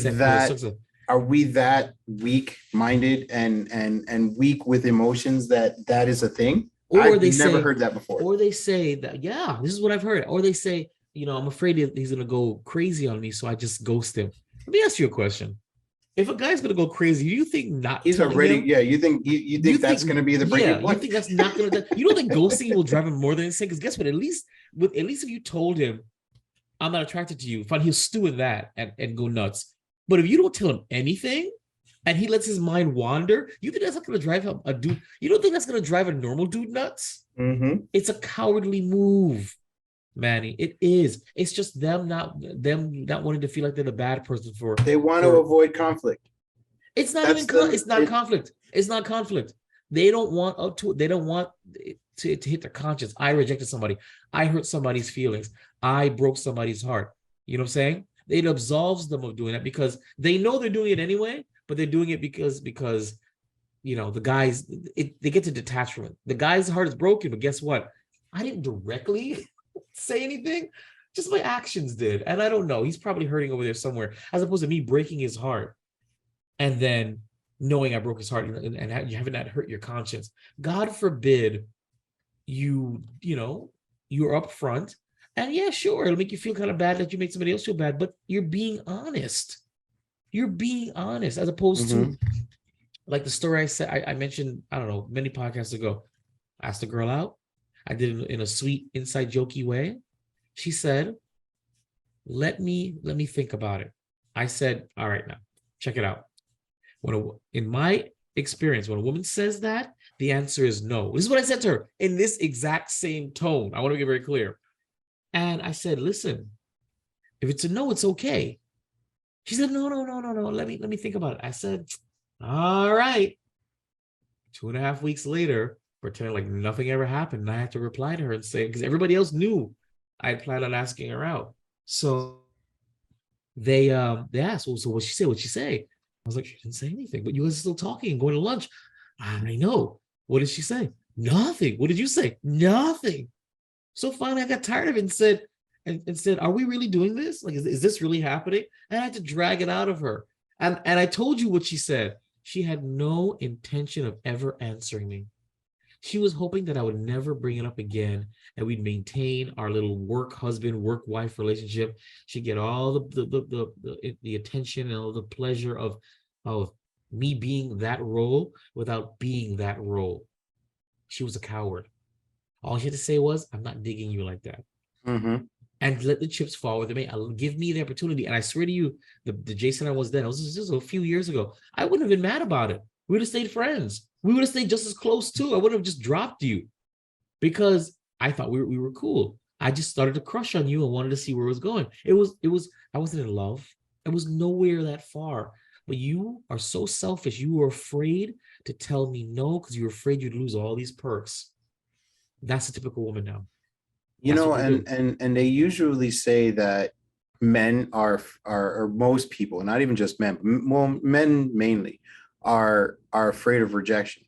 that weak-minded and weak with emotions that is a thing? Or I've never heard that before. Or they say that, yeah, this is what I've heard. Or they say, I'm afraid he's gonna go crazy on me, so I just ghost him. Let me ask you a question. If a guy's gonna go crazy, do you think not? He's already, yeah. You think that's gonna be the breaking point? You think that's not gonna? You don't think ghosting will drive him more than insane? Because guess what? At least if you told him, I'm not attracted to you, fine, he'll stew in that and go nuts. But if you don't tell him anything, and he lets his mind wander, you think that's not gonna drive him a dude? You don't think that's gonna drive a normal dude nuts? Mm-hmm. It's a cowardly move, Manny. It is. It's just them not wanting to feel like they're the bad person for. They want to avoid conflict. It's not conflict. It's not conflict. They don't want to hit their conscience. I rejected somebody. I hurt somebody's feelings. I broke somebody's heart. You know what I'm saying? It absolves them of doing that because they know they're doing it anyway, but they're doing it because the guys, they get to detach from it. The guy's heart is broken, but guess what? I didn't directly say anything, just my actions did. And I don't know, he's probably hurting over there somewhere, as opposed to me breaking his heart and then knowing I broke his heart and you haven't hurt your conscience. God forbid you're upfront and yeah, sure, it'll make you feel kind of bad that you made somebody else feel bad, but you're being honest. You're being honest, as opposed to like the story I said, I mentioned, I don't know, many podcasts ago. I asked a girl out. I did it in a sweet, inside jokey way. She said, let me think about it. I said, all right, now check it out. In my experience, when a woman says that, the answer is no. This is what I said to her in this exact same tone. I want to make it very clear. And I said, listen, if it's a no, it's okay. She said, no. Let me think about it. I said, all right. 2.5 weeks later, pretending like nothing ever happened. And I had to reply to her and say, because everybody else knew I had planned on asking her out. So they asked, well, so what'd she say? What'd she say? I was like, she didn't say anything, but you guys are still talking and going to lunch. I know. What did she say? Nothing. What did you say? Nothing. So finally I got tired of it and said, are we really doing this? Like, is this really happening? And I had to drag it out of her. And I told you what she said. She had no intention of ever answering me. She was hoping that I would never bring it up again and we'd maintain our little work husband, work wife relationship. She'd get all the attention and all the pleasure of me being that role without being that role. She was a coward. All she had to say was, I'm not digging you like that. Mm-hmm. And let the chips fall where they may. Give me the opportunity. And I swear to you, the Jason I was then, it was just a few years ago, I wouldn't have been mad about it. We would have stayed friends. We would have stayed just as close too. I wouldn't have just dropped you because I thought we were cool. I just started to crush on you and wanted to see where it was going. I wasn't in love. I was nowhere that far. But you are so selfish. You were afraid to tell me no because you were afraid you'd lose all these perks. That's a typical woman now. You know, and they usually say that men are or most people, not even just men, well, men mainly are afraid of rejection.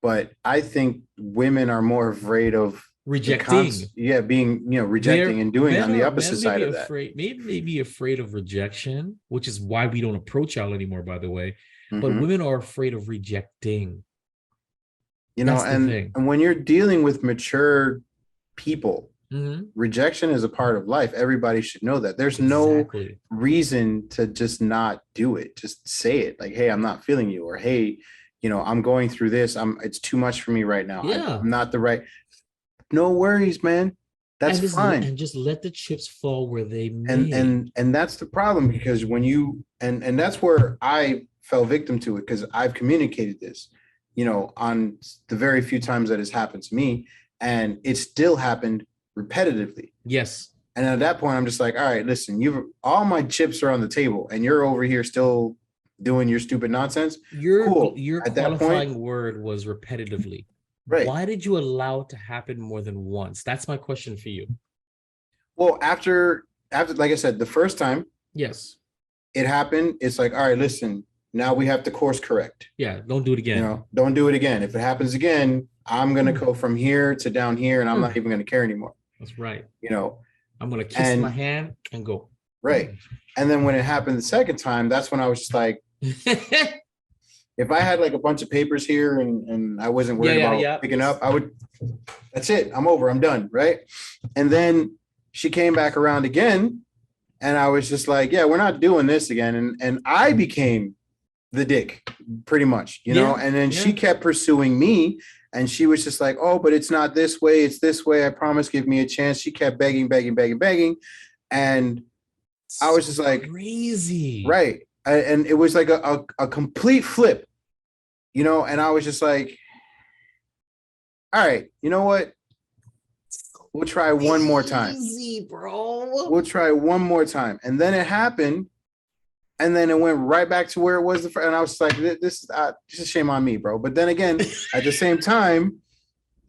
But I think women are more afraid of rejecting. Being, rejecting and doing on the opposite side of that. Maybe be afraid of rejection, which is why we don't approach y'all anymore, by the way. Mm-hmm. But women are afraid of rejecting. And when you're dealing with mature people, mm-hmm. rejection is a part of life. Everybody should know that. There's no reason to just not do it. Just say it, like, hey, I'm not feeling you, or hey, I'm going through this. It's too much for me right now. Yeah. I'm not the right. No worries, man. That's fine. And just let the chips fall where they may. And that's the problem, because when you and that's where I fell victim to it, because I've communicated this, on the very few times that has happened to me. And it still happened repetitively. Yes. And at that point, I'm just like, all right, listen, all my chips are on the table and you're over here still doing your stupid nonsense. Cool. Your at qualifying word was repetitively. Right. Why did you allow it to happen more than once? That's my question for you. Well, after, like I said, the first time. Yes. It happened. It's like, all right, listen, now we have to course correct. Yeah. Don't do it again. Don't do it again. If it happens again, I'm going to go from here to down here and I'm not even going to care anymore. That's right. I'm going to kiss my hand and go. Right. And then when it happened the second time, that's when I was just like, if I had like a bunch of papers here and I wasn't worried about picking up, that's it. I'm over. I'm done. Right. And then she came back around again and I was just like, yeah, we're not doing this again. And I became the dick pretty much, and then she kept pursuing me. And she was just like, oh, but it's not this way. It's this way. I promise. Give me a chance. She kept begging. And I was just like, crazy. Right. And it was like a complete flip, and I was just like, all right, you know what? We'll try one more time. Easy, bro. We'll try one more time. And then it happened. And then it went right back to where it was. And I was like, this is a shame on me, bro. But then again, at the same time,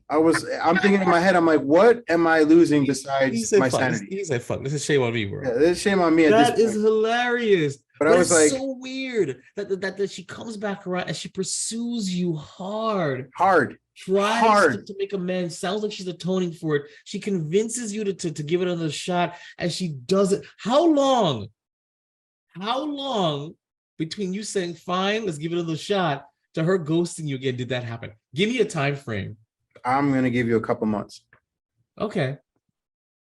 I'm thinking in my head, I'm like, what am I losing besides my sanity? He said, fuck, this is shame on me, bro. Yeah, this is shame on me. That is hilarious. But I was like, so weird that she comes back around and she pursues you hard. Tries to make amends. Sounds like she's atoning for it. She convinces you to give it another shot, and she does it. How long between you saying, fine, let's give it another shot, to her ghosting you again did that happen? Give me a time frame. I'm going to give you a couple months. Okay.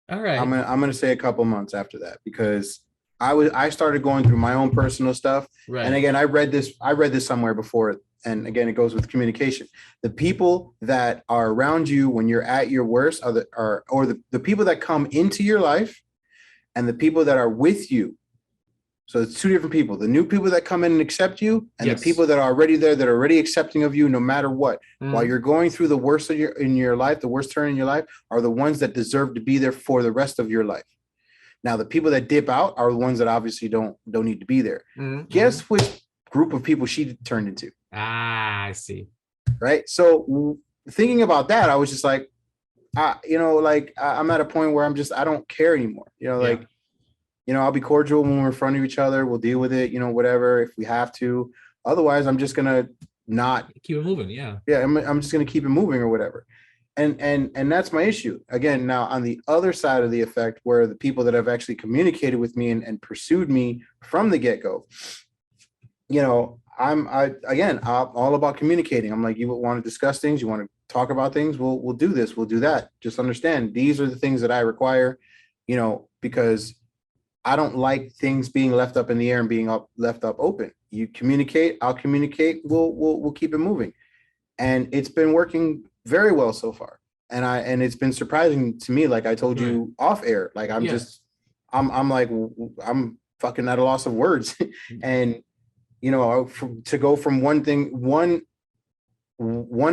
All right. I'm going to say a couple months after that, because I started going through my own personal stuff. Right. And again, I read this somewhere before. And again, it goes with communication. The people that are around you when you're at your worst are the people that come into your life and the people that are with you. So it's two different people. The new people that come in and accept you, and the people that are already there, that are already accepting of you no matter what. While you're going through the worst in your life, the worst turn in your life, are the ones that deserve to be there for the rest of your life. Now, the people that dip out are the ones that obviously don't need to be there. Guess which group of people she turned into? I see. Right. So thinking about that, I was just like, I'm at a point where I don't care anymore. I'll be cordial when we're in front of each other. We'll deal with it, whatever, if we have to. Otherwise, I'm just going to not keep it moving. Yeah. Yeah. I'm just going to keep it moving or whatever. And that's my issue. Again, now on the other side of the effect, where the people that have actually communicated with me and pursued me from the get-go, I'm all about communicating. I'm like, you want to discuss things, you want to talk about things, we'll do this, we'll do that. Just understand these are the things that I require, because I don't like things being left up in the air and being left up open. You communicate, I'll communicate, we'll keep it moving. And it's been working very well so far. And it's been surprising to me, like I told you off air, like I'm fucking at a loss of words. And to go from one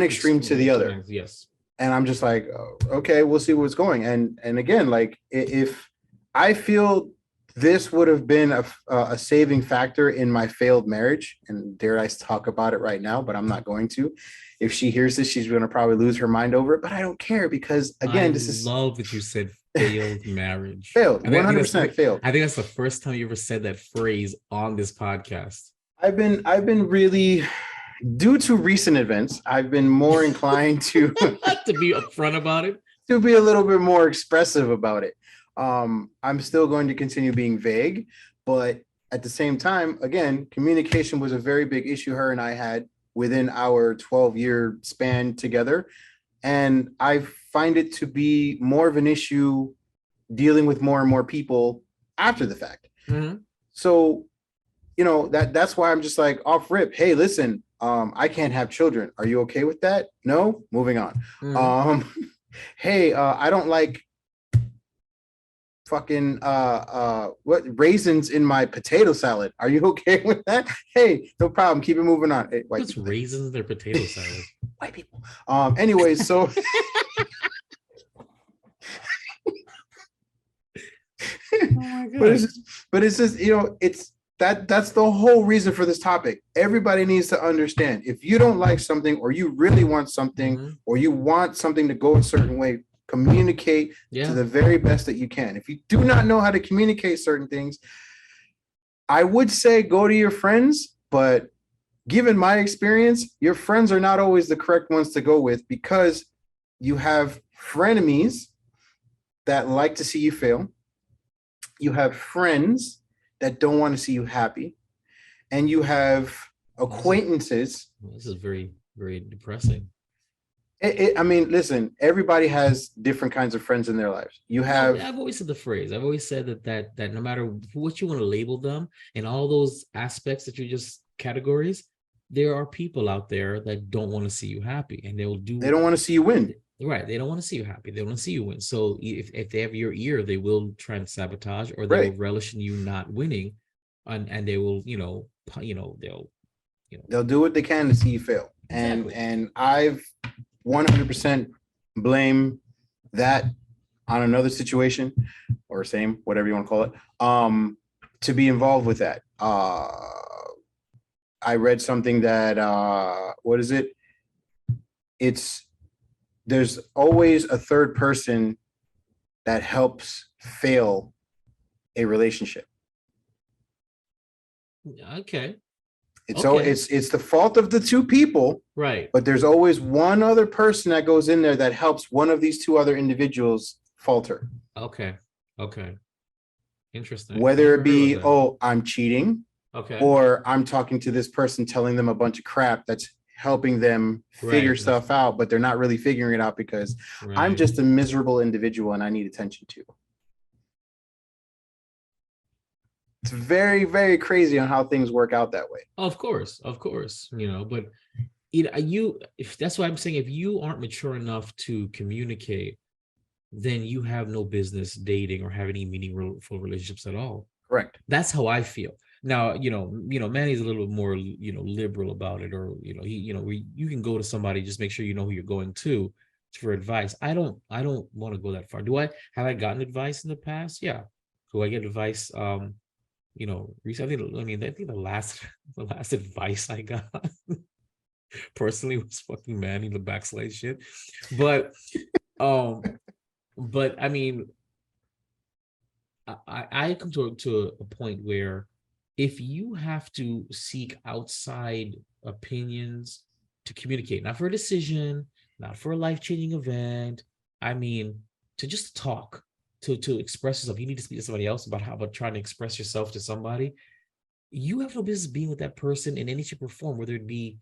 extreme to the other. Yes. And I'm just like, okay, we'll see what's going. And again, like if I feel this would have been a saving factor in my failed marriage, and dare I talk about it right now, but I'm not going to. If she hears this, she's going to probably lose her mind over it, but I don't care because again, I love that you said failed marriage. Failed, 100% failed. I think that's the first time you ever said that phrase on this podcast. I've been really, due to recent events, I've been more inclined to be upfront about it, to be a little bit more expressive about it. I'm still going to continue being vague, but at the same time, again, communication was a very big issue her and I had within our 12-year span together. And I find it to be more of an issue dealing with more and more people after the fact. So, that's why I'm just like off rip. Hey, listen, I can't have children. Are you okay with that? No? Moving on. Hey, I don't like fucking what raisins in my potato salad. Are you okay with that? Hey, no problem. Keep it moving on. Hey, what's raisins in their potato salad? White people. Anyways, so oh my God. but it's just it's that's the whole reason for this topic. Everybody needs to understand, if you don't like something, or you really want something, or you want something to go a certain way, communicate to the very best that you can. If you do not know how to communicate certain things, I would say go to your friends, but given my experience, your friends are not always the correct ones to go with, because you have frenemies that like to see you fail. You have friends that don't want to see you happy. And you have acquaintances. This is very, very depressing. I mean, listen, everybody has different kinds of friends in their lives. You have. I've always said the phrase. I've always said that no matter what you want to label them, and all those aspects that you just categories, there are people out there that don't want to see you happy, and they don't want to see you win. Right. They don't want to see you happy. They want to see you win. So if they have your ear, they will try and sabotage, or they will relish in you not winning, and they will, they'll do what they can to see you fail. Exactly. And I've 100% blame that on another situation, or same, whatever you want to call it, to be involved with that. I read something that, what is it? There's always a third person that helps fail a relationship. Okay. It's the fault of the two people, right? But there's always one other person that goes in there that helps one of these two other individuals falter. Okay. Interesting. Whether it be, I'm cheating, okay, or I'm talking to this person telling them a bunch of crap that's helping them figure stuff out, but they're not really figuring it out because I'm just a miserable individual and I need attention too. It's very, very crazy on how things work out that way. Of course, but that's why I'm saying, if you aren't mature enough to communicate, then you have no business dating or have any meaningful relationships at all. Correct. That's how I feel. Now, Manny's a little bit more, liberal about it, or, you can go to somebody, just make sure you know who you're going to for advice. I don't want to go that far. Have I gotten advice in the past? Yeah. Do I get advice? Recently, I think the last advice I got personally was fucking Manny, the backslide shit. But, I mean, I come to a point where if you have to seek outside opinions to communicate, not for a decision, not for a life-changing event, I mean, to just talk, to express yourself, you need to speak to somebody else about trying to express yourself to somebody. You have no business being with that person in any shape or form, whether it be,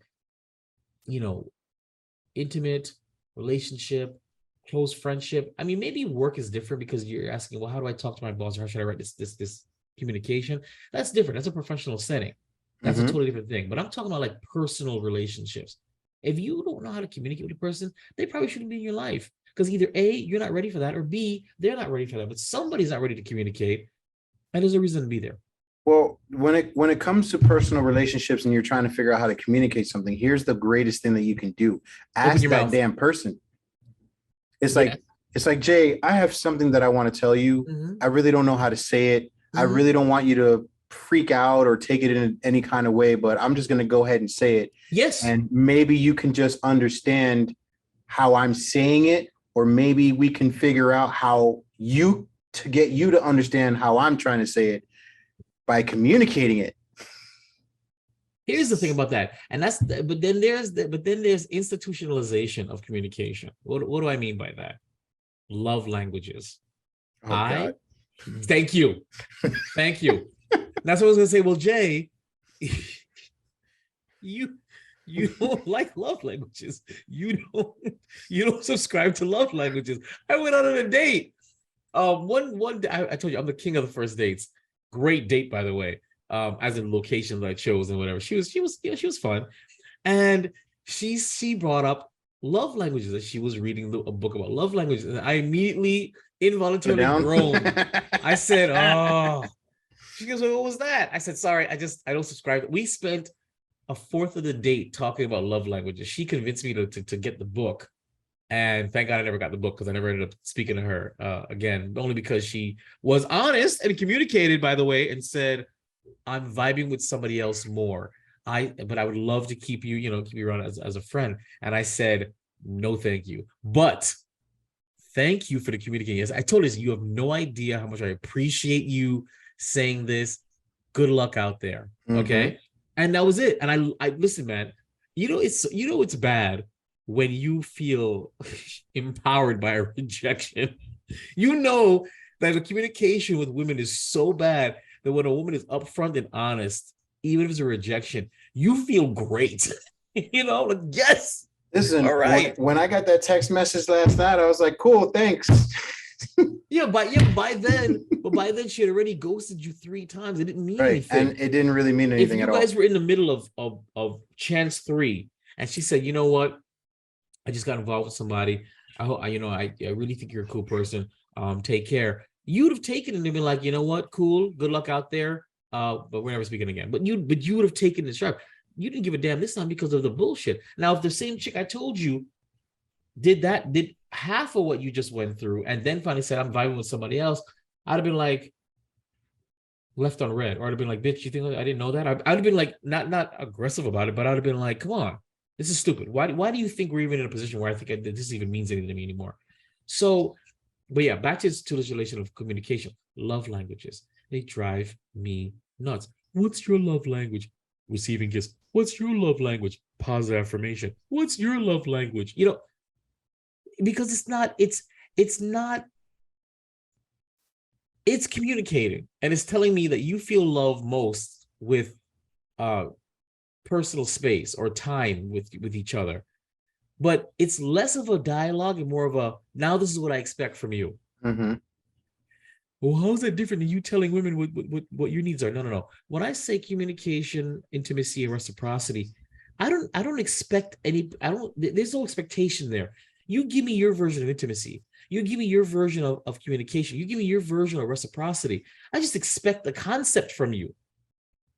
intimate relationship, close friendship. I mean, maybe work is different because you're asking, well, how do I talk to my boss, or how should I write this communication? That's different. That's a professional setting. That's a totally different thing. But I'm talking about like personal relationships. If you don't know how to communicate with a person, they probably shouldn't be in your life, because either A, you're not ready for that, or B, they're not ready for that. But somebody's not ready to communicate, and there's a reason to be there. Well, when it comes to personal relationships and you're trying to figure out how to communicate something, here's the greatest thing that you can do. Ask that mouth. Damn person. It's like, Jay, I have something that I want to tell you. I really don't know how to say it. I really don't want you to freak out or take it in any kind of way, but I'm just going to go ahead and say it. Yes. And maybe you can just understand how I'm saying it, or maybe we can figure out to get you to understand how I'm trying to say it by communicating it. Here's the thing about that, and but then there's institutionalization of communication. What do I mean by that? Love languages. God. Thank you. That's what I was gonna say. Well, Jay, you don't like love languages. You don't subscribe to love languages. I went on a date. One day, I told you I'm the king of the first dates. Great date, by the way. As in locations I chose and whatever. She was fun. And she brought up love languages, that she was reading a book about love languages. And I immediately involuntarily groaned. I said, oh. She goes, well, what was that? I said, sorry, I don't subscribe. We spent a fourth of the date talking about love languages. She convinced me to get the book. And thank God I never got the book, because I never ended up speaking to her again, only because she was honest and communicated, by the way, and said, I'm vibing with somebody else more. But I would love to keep you around as a friend. And I said, no, thank you. But thank you for the communicating. Yes, I told her, you have no idea how much I appreciate you saying this. Good luck out there. Okay. And that was it. And I listen, man, it's bad when you feel empowered by a rejection. That the communication with women is so bad that when a woman is upfront and honest, even if it's a rejection, you feel great. Like, yes. Listen, all right. When I got that text message last night, I was like, cool, thanks. By then she had already ghosted you 3 times. It didn't mean anything. And it didn't really mean anything at all. If you guys were in the middle of chance 3, and she said, you know what? I just got involved with somebody. I really think you're a cool person. Take care. You'd have taken it and been like, you know what? Cool. Good luck out there. But we're never speaking again. But you would have taken the strap. You didn't give a damn this time because of the bullshit. Now, if the same chick I told you did half of what you just went through, and then finally said, I'm vibing with somebody else, I'd have been like, left on red. Or I'd have been like, bitch, you think I didn't know that? I'd have been like, not aggressive about it, but I'd have been like, come on. This is stupid. Why do you think we're even in a position where I think this even means anything to me anymore? So, but yeah, back to this relation of communication. Love languages. They drive me nuts. What's your love language? Receiving gifts. What's your love language? Positive affirmation. What's your love language? Because it's communicating, and it's telling me that you feel love most with personal space or time with each other. But it's less of a dialogue and more of a, now this is what I expect from you. Well, how is that different than you telling women what your needs are? No. When I say communication, intimacy, and reciprocity, I don't expect there's no expectation there. You give me your version of intimacy. You give me your version of communication. You give me your version of reciprocity. I just expect the concept from you.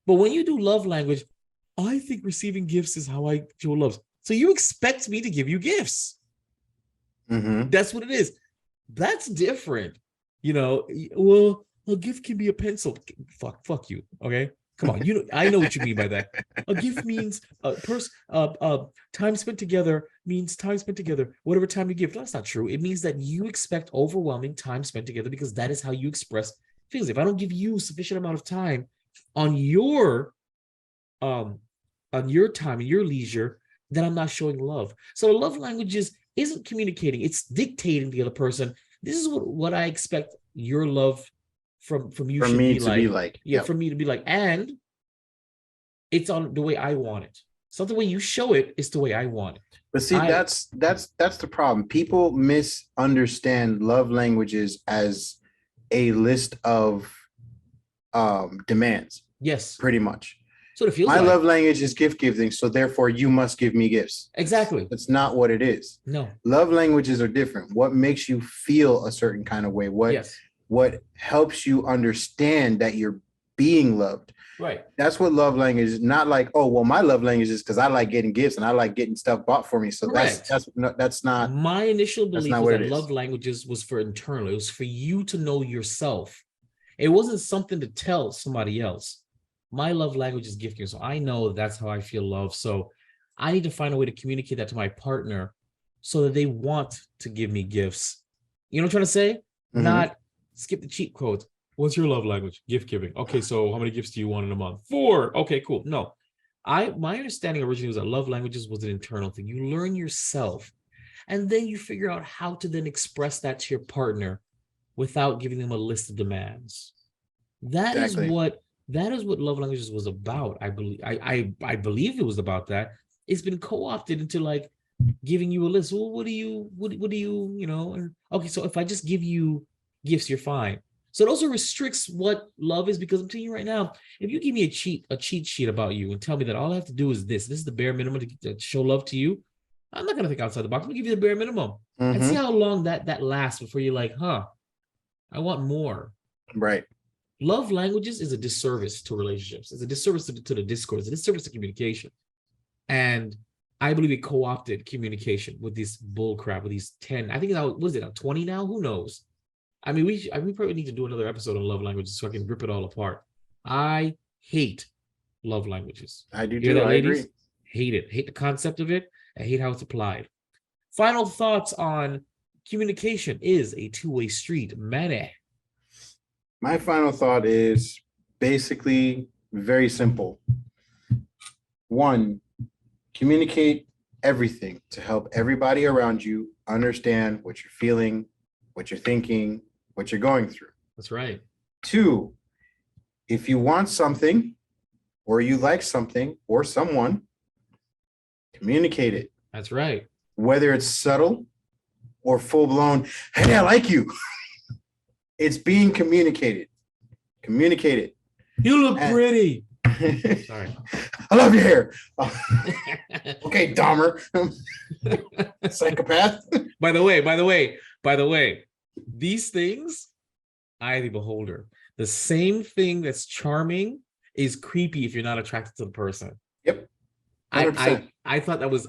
But when you do love language, I think receiving gifts is how I show love. So you expect me to give you gifts. Mm-hmm. That's what it is. That's different. You know, well, a gift can be a pencil. Fuck you. Okay. Come on. I know what you mean by that. A gift means time spent together means time spent together. Whatever time you give. That's not true. It means that you expect overwhelming time spent together because that is how you express feelings. If I don't give you sufficient amount of time on your time and your leisure, then I'm not showing love. So love languages isn't communicating, it's dictating the other person. This is what I expect your love from you For should me be to like. be like. Yeah, Yep. for me to be like, and it's on the way I want it. It's not the way you show it, it's the way I want it. But see, that's the problem. People misunderstand love languages as a list of demands. Yes. Pretty much. So it feels My like. love language is gift giving, so therefore you must give me gifts. Exactly. That's not what it is. No. Love languages are different. What makes you feel a certain kind of way? What helps you understand that you're being loved? Right. That's what love language is. Not like, oh, well, my love language is because I like getting gifts and I like getting stuff bought for me. So correct. that's not. My initial belief was that love is. languages was for internal. It was for you to know yourself. It wasn't something to tell somebody else. My love language is gifting. So I know that's how I feel love. So I need to find a way to communicate that to my partner so that they want to give me gifts. You know what I'm trying to say? Mm-hmm. Not skip the cheat code. What's your love language? Gift giving. Okay, so how many gifts do you want in a month? 4. Okay, cool. No. My understanding originally was that love languages was an internal thing. You learn yourself, and then you figure out how to then express that to your partner without giving them a list of demands. That is what love languages was about. I believe it was about that. It's been co-opted into like giving you a list. Well, what do you, you know? Okay, so if I just give you gifts, you're fine. So it also restricts what love is, because I'm telling you right now, if you give me a cheat sheet about you and tell me that all I have to do is this is the bare minimum to show love to you, I'm not gonna think outside the box. I'm gonna give you the bare minimum and see how long that lasts before you're like, I want more. Right. Love languages is a disservice to relationships. It's a disservice to the discourse. It's a disservice to communication. And I believe it co-opted communication with this bull crap, with these 10, I think now, what is it now, 20 now? Who knows? I mean, we probably need to do another episode on love languages so I can rip it all apart. I hate love languages. I do too. I agree. Hate it. Hate the concept of it. I hate how it's applied. Final thoughts on communication is a two-way street. Manny. My final thought is basically very simple. 1, communicate everything to help everybody around you understand what you're feeling, what you're thinking, what you're going through. That's right. 2, if you want something or you like something or someone, communicate it. That's right. Whether it's subtle or full-blown, hey, I like you. It's being communicated. Communicate it. You look pretty. Sorry. I love your hair. Okay, Dahmer. Psychopath. By the way, these things, eye of the beholder. The same thing that's charming is creepy if you're not attracted to the person. Yep. I thought that was,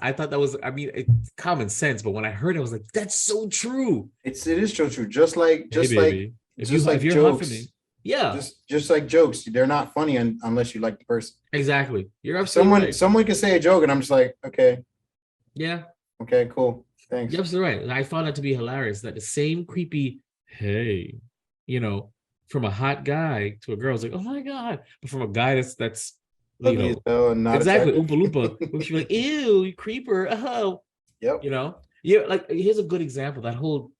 I mean, it's common sense, but when I heard it, I was like, that's so true. It is so true. Just like if you're jokes. huffing it, yeah. Just like jokes. They're not funny unless you like the person. Exactly. You're absolutely right. Someone can say a joke and I'm just like, okay. Yeah. Okay, cool. Thanks. You're absolutely right. And I found that to be hilarious that the same creepy, hey, you know, from a hot guy to a girl, it's like, oh my God. But from a guy that's you know, exactly, Oompa Loompa, which you're like, ew, you creeper. Oh, yep. You know, yeah. Like, here's a good example. That whole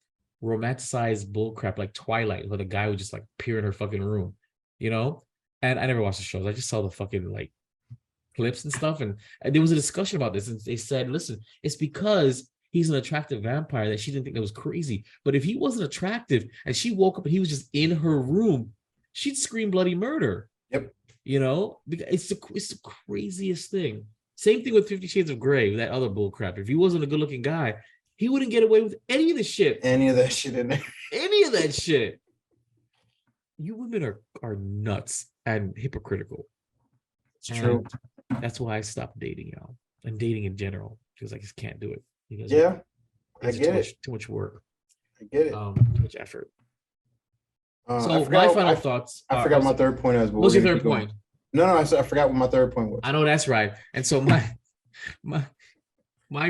romanticized bullcrap, like Twilight, where the guy would just like appear in her fucking room, you know. And I never watched the shows. I just saw the fucking like clips and stuff. And there was a discussion about this, and they said, listen, it's because he's an attractive vampire that she didn't think that was crazy. But if he wasn't attractive and she woke up and he was just in her room, she'd scream bloody murder. Yep. You know, it's the craziest thing. Same thing with 50 Shades of Grey, that other bull crap. If he wasn't a good looking guy, he wouldn't get away with any of the shit. Any of that shit in there. Any of that shit. You women are nuts and hypocritical. It's true. That's why I stopped dating y'all and dating in general, because I just can't do it. Because yeah, I get it. Too much work. I get it. Too much effort. So my final thoughts. I forgot my third point was. What's your third point? No, I forgot what my third point was. I know that's right. And so my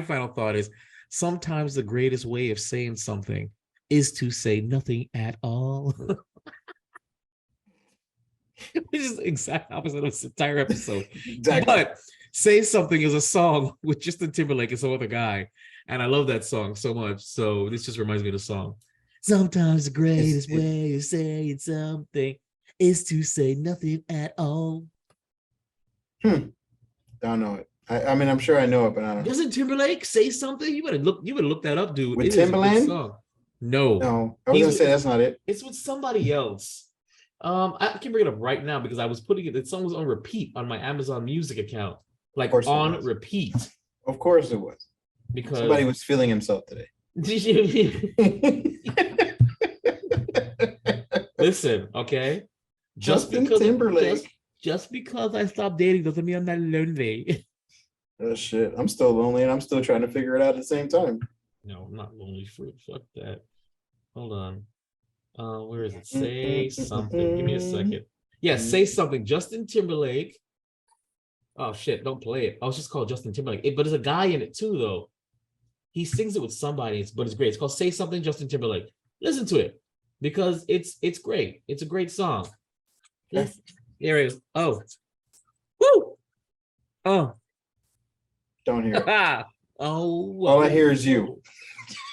final thought is, sometimes the greatest way of saying something is to say nothing at all. Which is the exact opposite of this entire episode. Exactly. But Say Something is a song with Justin Timberlake and some other guy. And I love that song so much. So this just reminds me of the song. Sometimes the greatest way of saying something is to say nothing at all. Don't know it. I mean, I'm sure I know it, but I don't know. Doesn't Timberlake Say Something? You better look that up, dude. With Timberland? No. I was gonna say that's not it. It's with somebody else. I can bring it up right now because I was putting it. The song was on repeat on my Amazon Music account, like on repeat. Of course it was. Because somebody was feeling himself today. Listen, okay. Justin Timberlake. Just because I stopped dating doesn't mean I'm not lonely. Oh shit! I'm still lonely and I'm still trying to figure it out at the same time. No, I'm not lonely. Fuck that. Hold on. Where is it? Say Something. Give me a second. Yeah, Say Something. Justin Timberlake. Oh shit! Don't play it. I was just called Justin Timberlake. But there's a guy in it too, though. He sings it with somebody, but it's great. It's called Say Something, Justin Timberlake. Listen to it because it's great. It's a great song. Okay. There it is. Oh, woo! Oh, don't hear it. Oh, all I hear is you.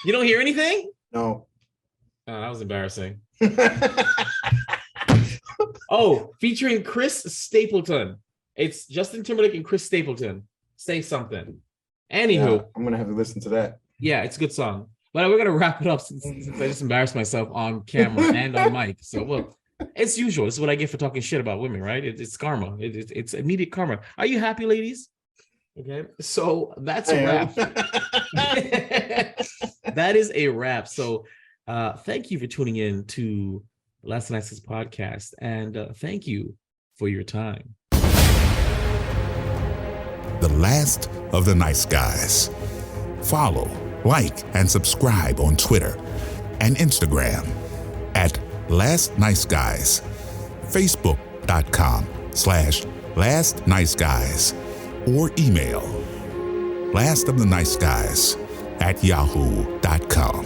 You don't hear anything? No. Oh, that was embarrassing. Oh, featuring Chris Stapleton. It's Justin Timberlake and Chris Stapleton. Say Something. Anywho, I'm gonna have to listen to that. Yeah, it's a good song. But we're gonna wrap it up since I just embarrassed myself on camera and on mic. So look, it's usual. This is what I get for talking shit about women, right? It's karma. It's immediate karma. Are you happy, ladies? Okay, so that's a wrap. That is a wrap. So thank you for tuning in to Last Night's podcast, and thank you for your time. The Last of the Nice Guys. Follow, like, and subscribe on Twitter and Instagram at Last Nice Guys, Facebook.com/Last Nice Guys, or email lastoftheniceguys@yahoo.com.